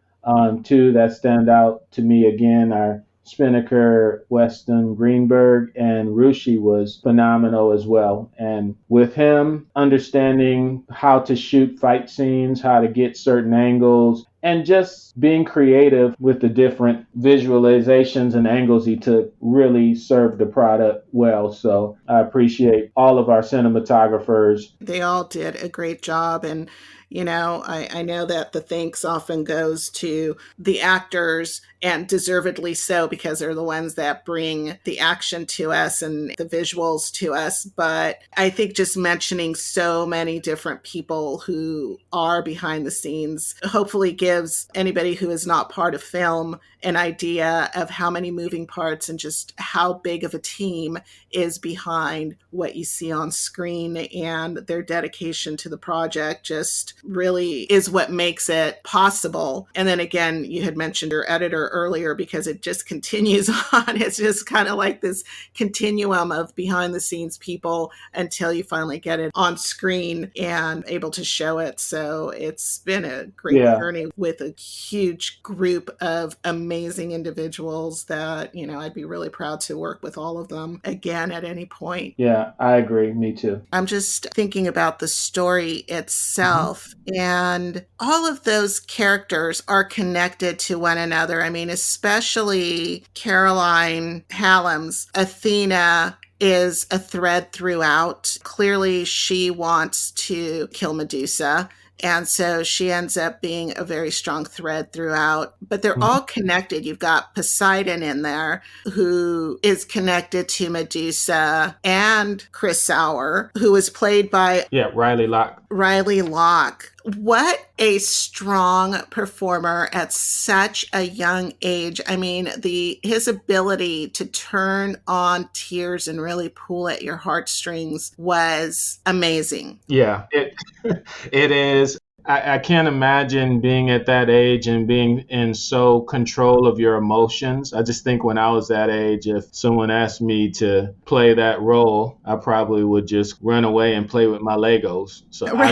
Two that stand out to me again are Spinnaker, Weston Greenberg, and Rushdie was phenomenal as well. And with him understanding how to shoot fight scenes, how to get certain angles, and just being creative with the different visualizations and angles he took really served the product well. So I appreciate all of our cinematographers. They all did a great job. And I know that the thanks often goes to the actors, and deservedly so, because they're the ones that bring the action to us and the visuals to us. But I think just mentioning so many different people who are behind the scenes hopefully gives anybody who is not part of film an idea of how many moving parts and just how big of a team is behind what you see on screen, and their dedication to the project just really is what makes it possible. And then again, you had mentioned your editor earlier, because it just continues on. It's just kind of like this continuum of behind the scenes people until you finally get it on screen and able to show it. So it's been a great journey with a huge group of amazing individuals that, I'd be really proud to work with all of them again at any point. Yeah, I agree. Me too. I'm just thinking about the story itself, and all of those characters are connected to one another. I mean, especially Caroline Hallam's Athena is a thread throughout. Clearly, she wants to kill Medusa. And so she ends up being a very strong thread throughout, but they're all connected. You've got Poseidon in there, who is connected to Medusa, and Chris Sauer, who was played by Riley Locke. Riley Locke. What a strong performer at such a young age. I mean, his ability to turn on tears and really pull at your heartstrings was amazing. Yeah, it is. I can't imagine being at that age and being in so control of your emotions. I just think when I was that age, if someone asked me to play that role, I probably would just run away and play with my Legos. So right.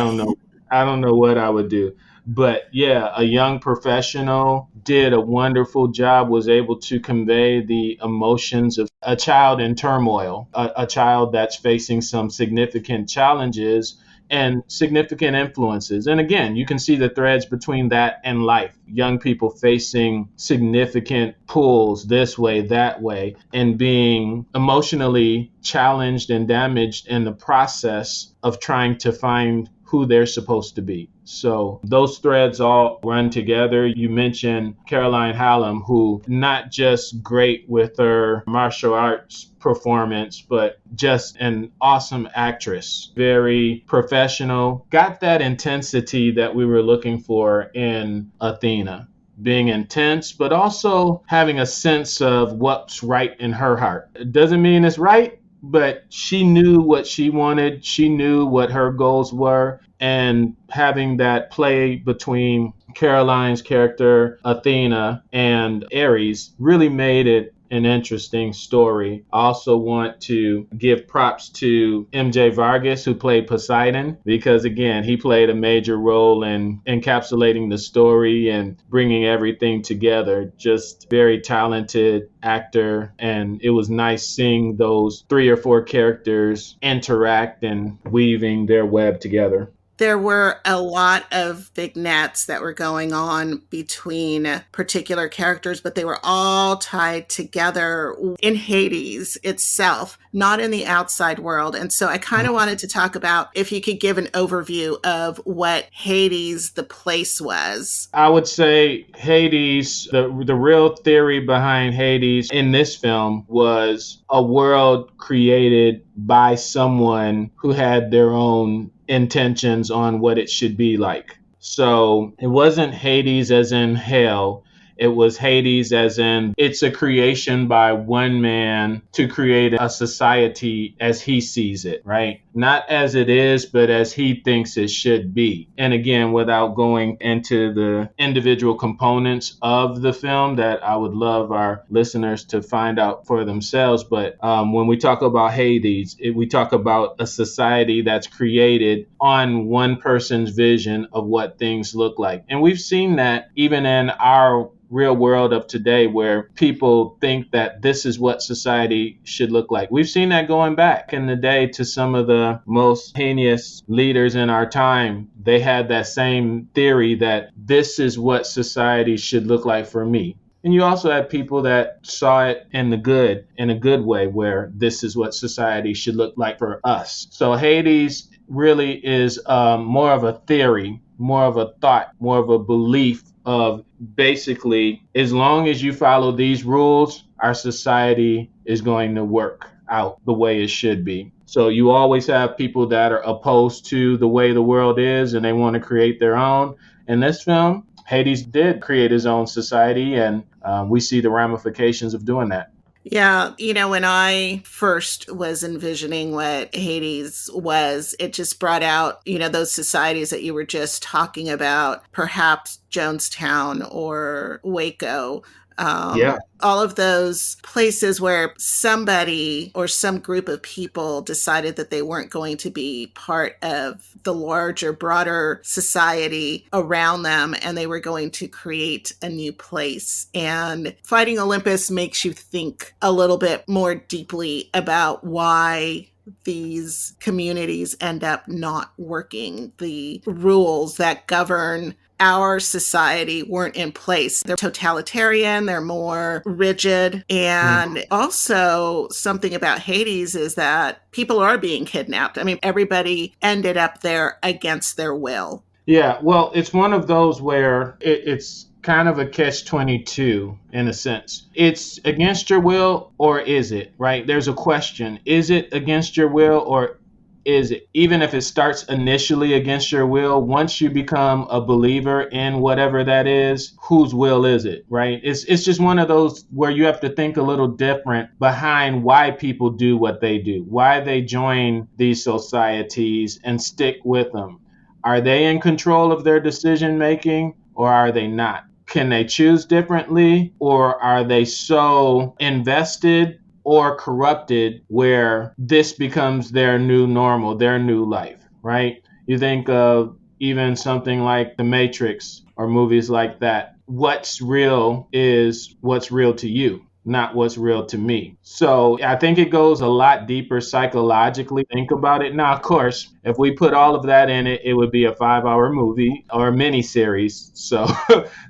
I don't know what I would do. But yeah, a young professional did a wonderful job, was able to convey the emotions of a child in turmoil, a child that's facing some significant challenges and significant influences. And again, you can see the threads between that and life. Young people facing significant pulls this way, that way, and being emotionally challenged and damaged in the process of trying to find who they're supposed to be. So those threads all run together. You mentioned Caroline Hallam, who not just great with her martial arts performance, but just an awesome actress, very professional, got that intensity that we were looking for in Athena. Being intense, but also having a sense of what's right in her heart. It doesn't mean it's right, but she knew what she wanted. She knew what her goals were. And having that play between Caroline's character, Athena, and Ares really made it an interesting story. I also want to give props to MJ Vargas, who played Poseidon, because again, he played a major role in encapsulating the story and bringing everything together. Just very talented actor, and it was nice seeing those 3 or 4 characters interact and weaving their web together. There were a lot of vignettes that were going on between particular characters, but they were all tied together in Hades itself, not in the outside world. And so I kind of wanted to talk about if you could give an overview of what Hades, the place, was. I would say Hades, the real theory behind Hades in this film was a world created by someone who had their own intentions on what it should be like. So it wasn't Hades as in hell. It was Hades as in it's a creation by one man to create a society as he sees it, right? Not as it is, but as he thinks it should be. And again, without going into the individual components of the film that I would love our listeners to find out for themselves. But when we talk about Hades, we talk about a society that's created on one person's vision of what things look like. And we've seen that even in our real world of today, where people think that this is what society should look like. We've seen that going back in the day to some of the most heinous leaders in our time. They had that same theory that this is what society should look like for me. And you also had people that saw it in a good way, where this is what society should look like for us. So Hades really is more of a theory, more of a thought, more of a belief of basically, as long as you follow these rules, our society is going to work out the way it should be. So you always have people that are opposed to the way the world is and they want to create their own. In this film, Hades did create his own society, and we see the ramifications of doing that. Yeah, when I first was envisioning what Hades was, it just brought out, those societies that you were just talking about, perhaps Jonestown or Waco. All of those places where somebody or some group of people decided that they weren't going to be part of the larger, broader society around them, and they were going to create a new place. And Fighting Olympus makes you think a little bit more deeply about why these communities end up not working. The rules that govern our society weren't in place. They're totalitarian, they're more rigid. And also something about Hades is that people are being kidnapped. I mean, everybody ended up there against their will. Yeah, well, it's one of those where it's kind of a catch-22 in a sense. It's against your will, or is it, right? There's a question. Is it against your will, or is it? Even if it starts initially against your will, once you become a believer in whatever that is, whose will is it, right? It's just one of those where you have to think a little different behind why people do what they do, why they join these societies and stick with them. Are they in control of their decision making, or are they not? Can they choose differently, or are they so invested or corrupted where this becomes their new normal, their new life, right? You think of even something like The Matrix or movies like that. What's real is what's real to you, not what's real to me. So I think it goes a lot deeper psychologically. Think about it. Now, of course, if we put all of that in it, it would be a 5-hour movie or a mini series. So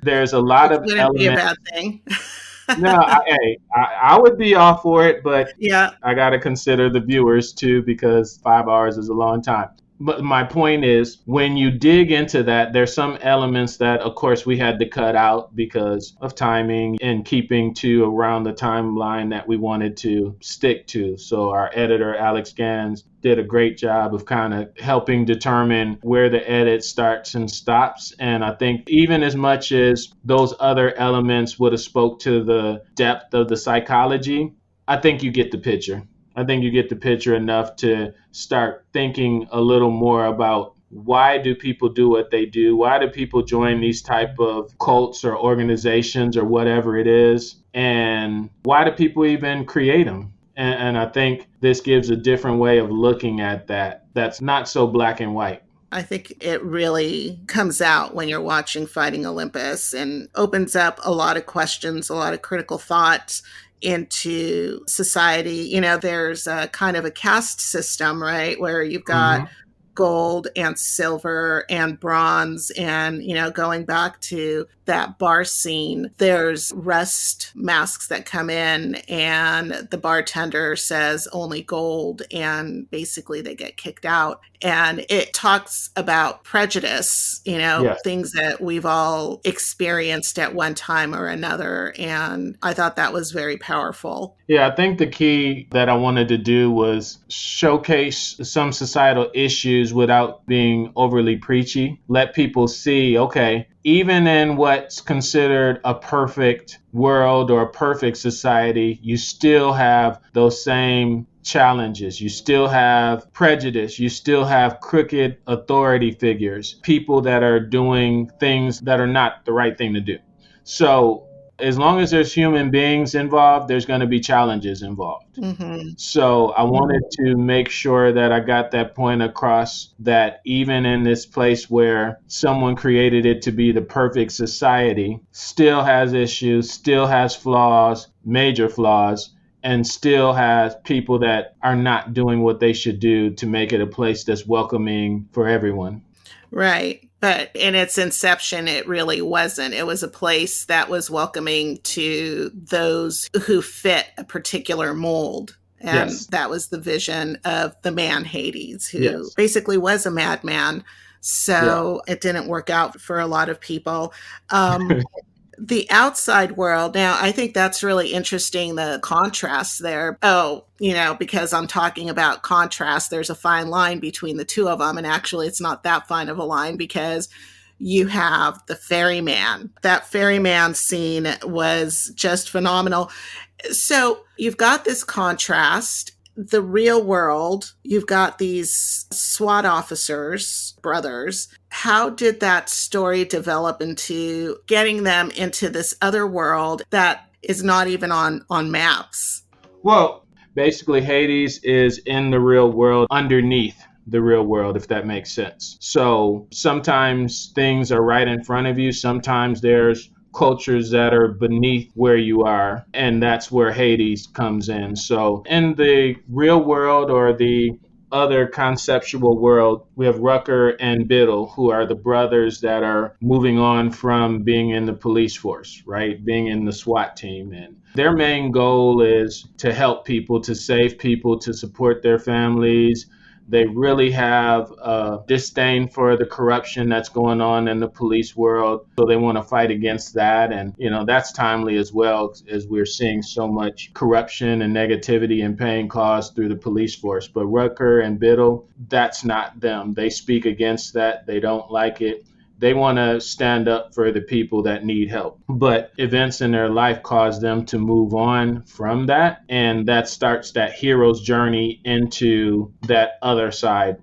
there's a lot of elements. Wouldn't be a bad thing. No, I would be all for it, but yeah, I got to consider the viewers too, because 5 hours is a long time. But my point is, when you dig into that, there's some elements that, of course, we had to cut out because of timing and keeping to around the timeline that we wanted to stick to. So our editor, Alex Gans, did a great job of kind of helping determine where the edit starts and stops. And I think even as much as those other elements would have spoke to the depth of the psychology, I think you get the picture. I think you get the picture enough to start thinking a little more about why do people do what they do? Why do people join these type of cults or organizations or whatever it is? And why do people even create them? And I think this gives a different way of looking at that. That's not so black and white. I think it really comes out when you're watching Fighting Olympus and opens up a lot of questions, a lot of critical thought into society. There's a kind of a caste system, right? Where you've got gold and silver and bronze. And, going back to that bar scene, there's rust masks that come in and the bartender says only gold, and basically they get kicked out. And it talks about prejudice, Yes. things that we've all experienced at one time or another. And I thought that was very powerful. Yeah, I think the key that I wanted to do was showcase some societal issues without being overly preachy. Let people see, okay, even in what's considered a perfect world or a perfect society, you still have those same challenges. You still have prejudice. You still have crooked authority figures, people that are doing things that are not the right thing to do. So as long as there's human beings involved, there's going to be challenges involved. Mm-hmm. So I wanted to make sure that I got that point across, that even in this place where someone created it to be the perfect society, still has issues, still has flaws, major flaws, and still has people that are not doing what they should do to make it a place that's welcoming for everyone. Right. But in its inception, it really wasn't. It was a place that was welcoming to those who fit a particular mold. And Yes. that was the vision of the man Hades, who Yes. basically was a madman. So it didn't work out for a lot of people. The outside world. Now, I think that's really interesting, the contrast there. Because I'm talking about contrast, there's a fine line between the two of them. And actually, it's not that fine of a line, because you have the ferryman. That ferryman scene was just phenomenal. So you've got this contrast. The real world, you've got these SWAT officers, brothers. How did that story develop into getting them into this other world that is not even on maps? Well, basically, Hades is in the real world underneath the real world, if that makes sense. So sometimes things are right in front of you. Sometimes there's cultures that are beneath where you are, and that's where Hades comes in. So in the real world, or the other conceptual world, we have Rucker and Biddle, who are the brothers that are moving on from being in the police force, right? Being in the SWAT team. And their main goal is to help people, to save people, to support their families. They really have a disdain for the corruption that's going on in the police world. So they want to fight against that. And, that's timely as well, as we're seeing so much corruption and negativity and pain caused through the police force. But Rucker and Biddle, that's not them. They speak against that. They don't like it. They want to stand up for the people that need help. But events in their life cause them to move on from that. And that starts that hero's journey into that other side.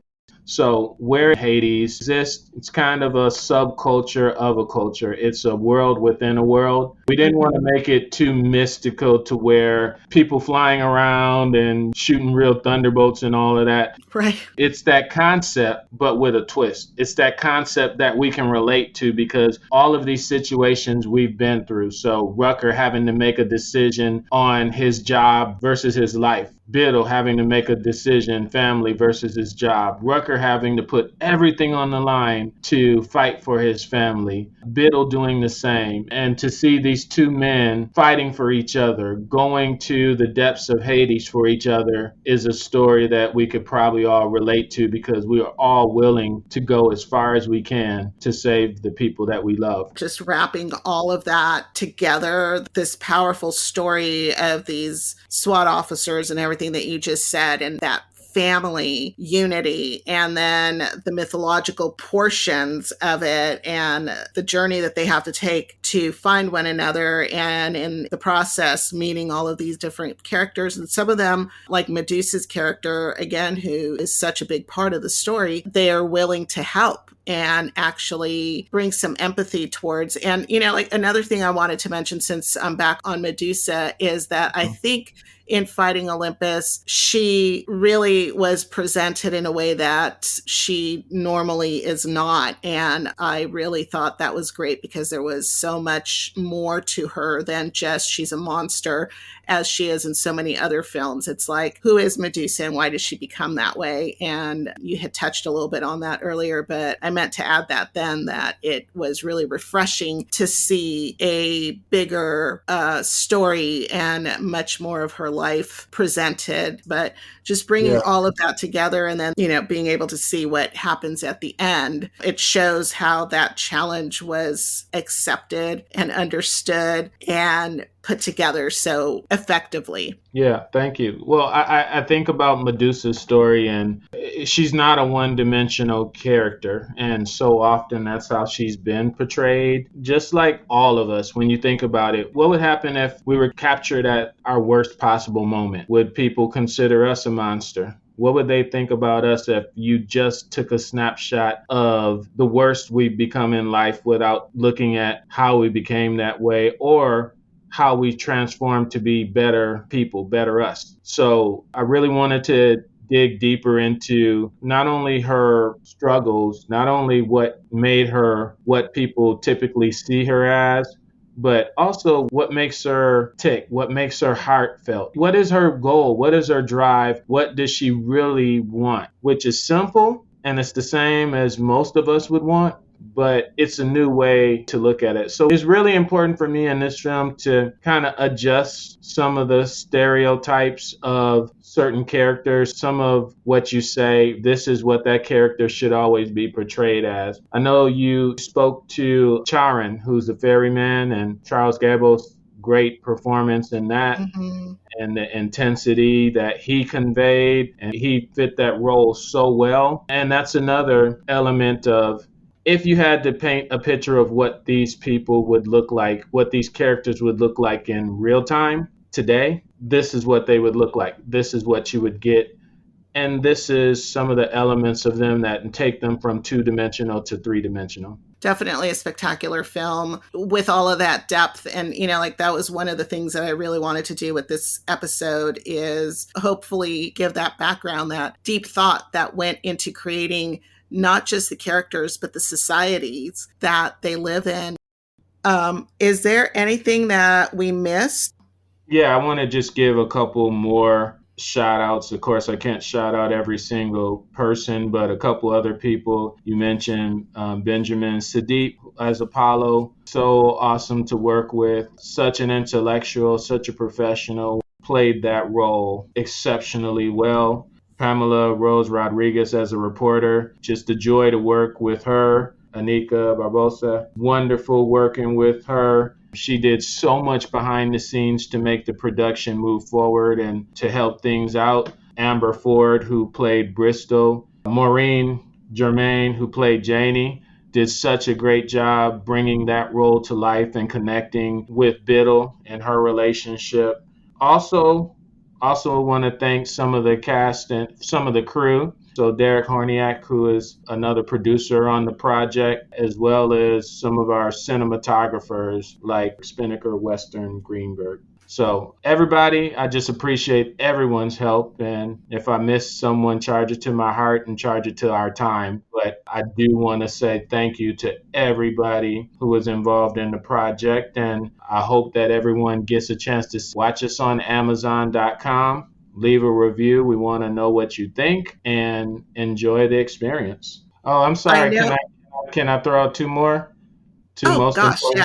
So where Hades exists, it's kind of a subculture of a culture. It's a world within a world. We didn't want to make it too mystical to where people flying around and shooting real thunderbolts and all of that. Right. It's that concept, but with a twist. It's that concept that we can relate to, because all of these situations we've been through. So Rucker having to make a decision on his job versus his life. Biddle having to make a decision, family versus his job. Rucker having to put everything on the line to fight for his family. Biddle doing the same. And to see these two men fighting for each other, going to the depths of Hades for each other, is a story that we could probably all relate to, because we are all willing to go as far as we can to save the people that we love. Just wrapping all of that together, this powerful story of these SWAT officers and everything that you just said, and that family unity, and then the mythological portions of it, and the journey that they have to take to find one another, and in the process meeting all of these different characters. And some of them, like Medusa's character, again, who is such a big part of the story, they are willing to help. and actually bring some empathy towards. And, like another thing I wanted to mention since I'm back on Medusa is that I think in Fighting Olympus, she really was presented in a way that she normally is not. And I really thought that was great because there was so much more to her than just she's a monster, as she is in so many other films. It's like, who is Medusa and why does she become that way? And you had touched a little bit on that earlier, but I meant to add that then, that it was really refreshing to see a bigger story and much more of her life presented. But just bringing all of that together and then, being able to see what happens at the end, it shows how that challenge was accepted and understood and put together so effectively. Yeah, thank you. Well, I think about Medusa's story, and she's not a one-dimensional character. And so often that's how she's been portrayed. Just like all of us, when you think about it, what would happen if we were captured at our worst possible moment? Would people consider us a monster? What would they think about us if you just took a snapshot of the worst we've become in life without looking at how we became that way or how we transformed to be better people, better us? So I really wanted to dig deeper into not only her struggles, not only what made her what people typically see her as, but also what makes her tick, what makes her heartfelt. What is her goal? What is her drive? What does she really want? Which is simple, and it's the same as most of us would want, but it's a new way to look at it. So it's really important for me in this film to kind of adjust some of the stereotypes of certain characters, some of what you say, this is what that character should always be portrayed as. I know you spoke to Charon, who's the ferryman, and Charles Gamble's great performance in that. And the intensity that he conveyed, and he fit that role so well. And that's another element of, if you had to paint a picture of what these people would look like, what these characters would look like in real time today, this is what they would look like. This is what you would get. And this is some of the elements of them that take them from 2-dimensional to 3-dimensional. Definitely a spectacular film with all of that depth. And, like that was one of the things that I really wanted to do with this episode, is hopefully give that background, that deep thought that went into creating not just the characters, but the societies that they live in. Is there anything that we missed? Yeah, I want to just give a couple more shout outs. Of course, I can't shout out every single person, but a couple other people. You mentioned Benjamin Siddiq as Apollo. So awesome to work with. Such an intellectual, such a professional. Played that role exceptionally well. Pamela Rose Rodriguez as a reporter. Just a joy to work with her. Anika Barbosa. Wonderful working with her. She did so much behind the scenes to make the production move forward and to help things out. Amber Ford, who played Bristol. Maureen Germain, who played Janie, did such a great job bringing that role to life and connecting with Biddle and her relationship. Also want to thank some of the cast and some of the crew. So Derek Horniak, who is another producer on the project, as well as some of our cinematographers like Spinnaker, Western, Greenberg. So everybody, I just appreciate everyone's help. And if I miss someone, charge it to my heart and charge it to our time. But I do want to say thank you to everybody who was involved in the project. And I hope that everyone gets a chance to watch us on Amazon.com. Leave a review. We want to know what you think and enjoy the experience. Oh, I'm sorry. Can I throw out two more? Most important.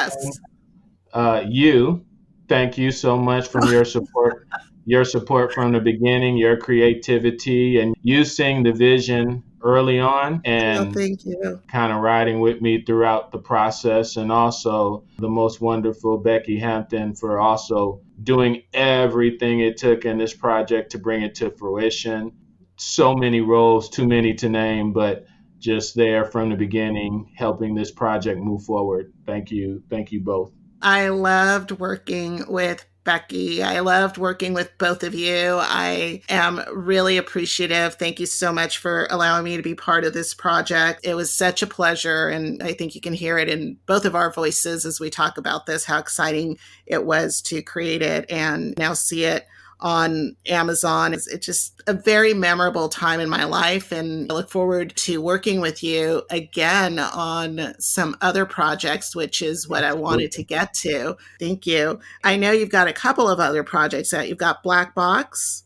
Yes. Thank you so much for your support from the beginning, your creativity, and you seeing the vision early on and thank you. Kind of riding with me throughout the process. And also the most wonderful Becky Hampton for also doing everything it took in this project to bring it to fruition. So many roles, too many to name, but just there from the beginning, helping this project move forward. Thank you. Thank you both. I loved working with Becky. I loved working with both of you. I am really appreciative. Thank you so much for allowing me to be part of this project. It was such a pleasure, and I think you can hear it in both of our voices as we talk about this, how exciting it was to create it and now see it on Amazon. It's just a very memorable time in my life, and I look forward to working with you again on some other projects, which is what I wanted to get to. Thank you. I know you've got a couple of other projects out. You've got Black Box.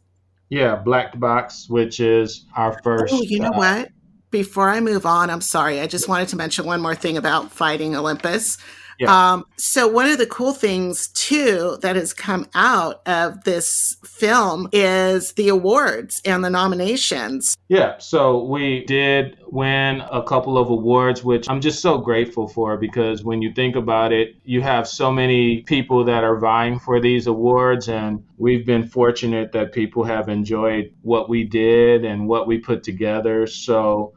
Yeah, Black Box, which is our first. Oh, you know what? Before I move on, I'm sorry. I just wanted to mention one more thing about Fighting Olympus. Yeah. So one of the cool things, too, that has come out of this film is the awards and the nominations. Yeah, so we did win a couple of awards, which I'm just so grateful for, because when you think about it, you have so many people that are vying for these awards, and we've been fortunate that people have enjoyed what we did and what we put together. So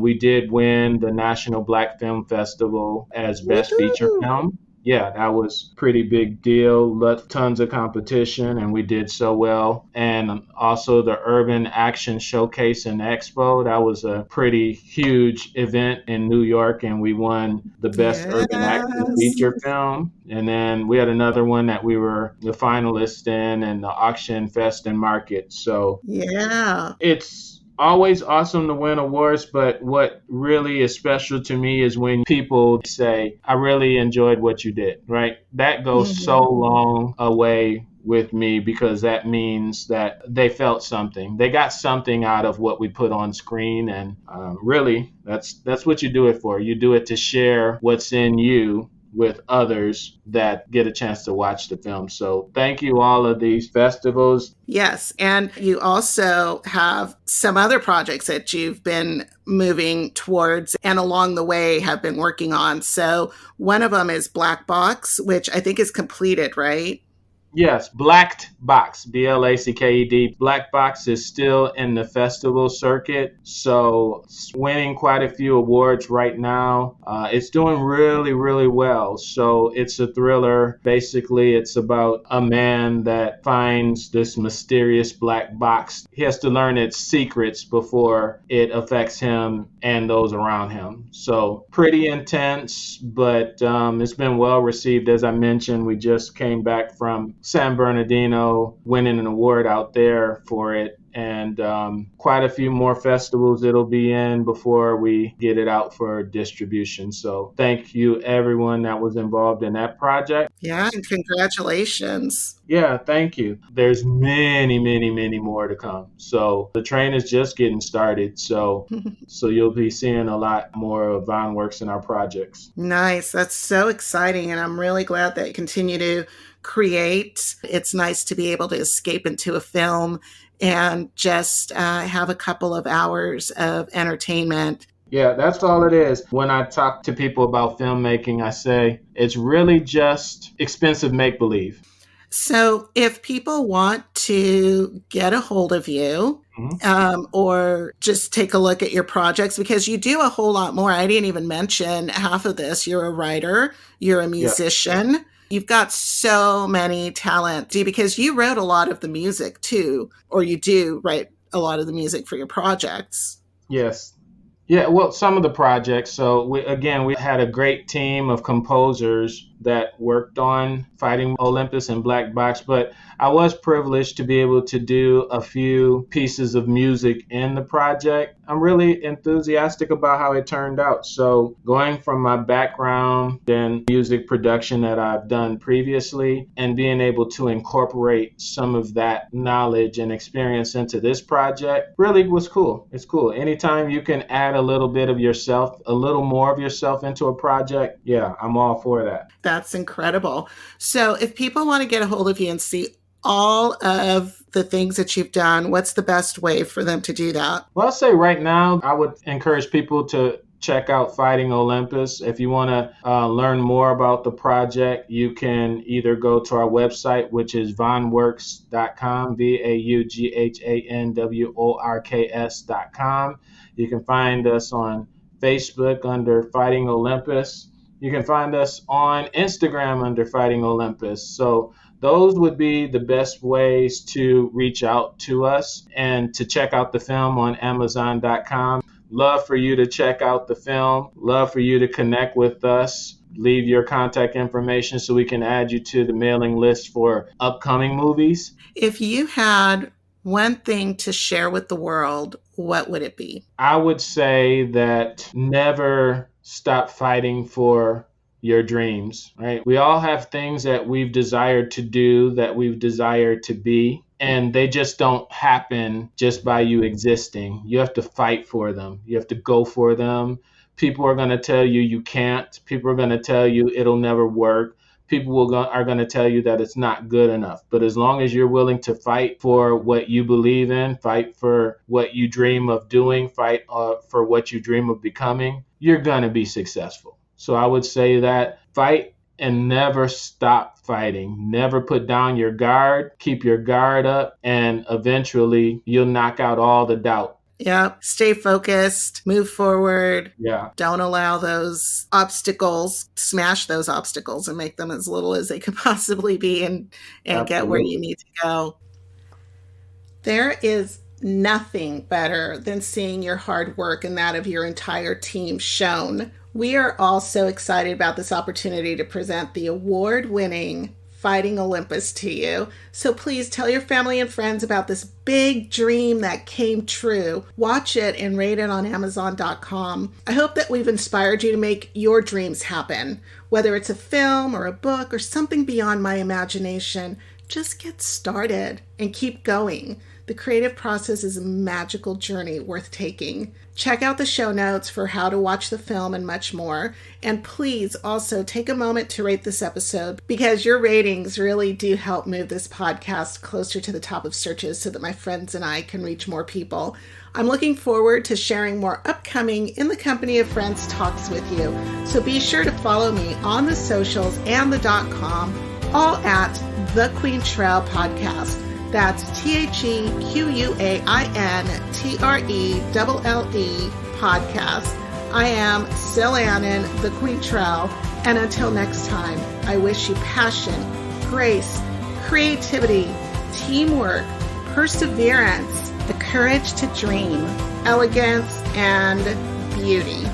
we did win the National Black Film Festival as Best Feature Film. Yeah, that was a pretty big deal. Tons of competition, and we did so well. And also the Urban Action Showcase and Expo. That was a pretty huge event in New York, and we won the Best Urban Action Feature Film. And then we had another one that we were the finalists in, and the Auction Fest and Market. So yeah, it's always awesome to win awards, but what really is special to me is when people say, I really enjoyed what you did, right? That goes so long away with me, because that means that they felt something. They got something out of what we put on screen, and really, that's what you do it for. You do it to share what's in you with others that get a chance to watch the film. So thank you, all of these festivals. Yes. And you also have some other projects that you've been moving towards and along the way have been working on. So one of them is Black Box, which I think is completed, right? Yes, Blacked Box, Blacked. Black Box is still in the festival circuit, so it's winning quite a few awards right now. It's doing really, really well. So it's a thriller. Basically, it's about a man that finds this mysterious black box. He has to learn its secrets before it affects him and those around him. So pretty intense, but it's been well received. As I mentioned, we just came back from San Bernardino, winning an award out there for it, and quite a few more festivals it'll be in before we get it out for distribution. So thank you, everyone that was involved in that project. Yeah, and congratulations. Yeah, thank you. There's many, many, many more to come. So the train is just getting started. So you'll be seeing a lot more of VineWorks in our projects. Nice. That's so exciting. And I'm really glad that you continue to create. It's nice to be able to escape into a film and just have a couple of hours of entertainment. Yeah, that's all it is. When I talk to people about filmmaking, I say it's really just expensive make-believe. So if people want to get a hold of you or just take a look at your projects, because you do a whole lot more. I didn't even mention half of this. You're a writer, you're a musician. Yeah. You've got so many talent, because you wrote a lot of the music too, or you do write a lot of the music for your projects. Yes. Yeah, well, some of the projects. So we had a great team of composers that worked on Fighting Olympus and Black Box, but I was privileged to be able to do a few pieces of music in the project. I'm really enthusiastic about how it turned out. So going from my background in music production that I've done previously and being able to incorporate some of that knowledge and experience into this project really was cool. It's cool. Anytime you can add a little bit of yourself, a little more of yourself into a project, yeah, I'm all for that. That's incredible. So if people want to get a hold of you and see all of the things that you've done, what's the best way for them to do that? Well, I'll say right now, I would encourage people to check out Fighting Olympus. If you want to learn more about the project, you can either go to our website, which is vineworks.com, VAUGHANWORKS.com. You can find us on Facebook under Fighting Olympus. You can find us on Instagram under Fighting Olympus. So those would be the best ways to reach out to us and to check out the film on Amazon.com. Love for you to check out the film. Love for you to connect with us. Leave your contact information so we can add you to the mailing list for upcoming movies. If you had one thing to share with the world, what would it be? I would say that never stop fighting for your dreams, right? We all have things that we've desired to do, that we've desired to be, and they just don't happen just by you existing. You have to fight for them. You have to go for them. People are going to tell you you can't. People are going to tell you it'll never work. People are going to tell you that it's not good enough. But as long as you're willing to fight for what you believe in, fight for what you dream of doing, fight for what you dream of becoming, you're going to be successful. So I would say that fight and never stop fighting. Never put down your guard. Keep your guard up, and eventually you'll knock out all the doubt. Yeah. Stay focused, move forward. Yeah. Don't allow those obstacles, smash those obstacles and make them as little as they could possibly be and get where you need to go. There is nothing better than seeing your hard work and that of your entire team shown. We are all so excited about this opportunity to present the award-winning Fighting Olympus to you. So please tell your family and friends about this big dream that came true. Watch it and rate it on Amazon.com. I hope that we've inspired you to make your dreams happen. Whether it's a film or a book or something beyond my imagination, just get started and keep going. The creative process is a magical journey worth taking. Check out the show notes for how to watch the film and much more. And please also take a moment to rate this episode, because your ratings really do help move this podcast closer to the top of searches so that my friends and I can reach more people. I'm looking forward to sharing more upcoming In the Company of Friends talks with you. So be sure to follow me on the socials and the .com, all at the Quaintrelle Podcast. That's TheQuaintrelle Podcast. I am Sil Annan, the Quaintrelle, and until next time, I wish you passion, grace, creativity, teamwork, perseverance, the courage to dream, elegance, and beauty.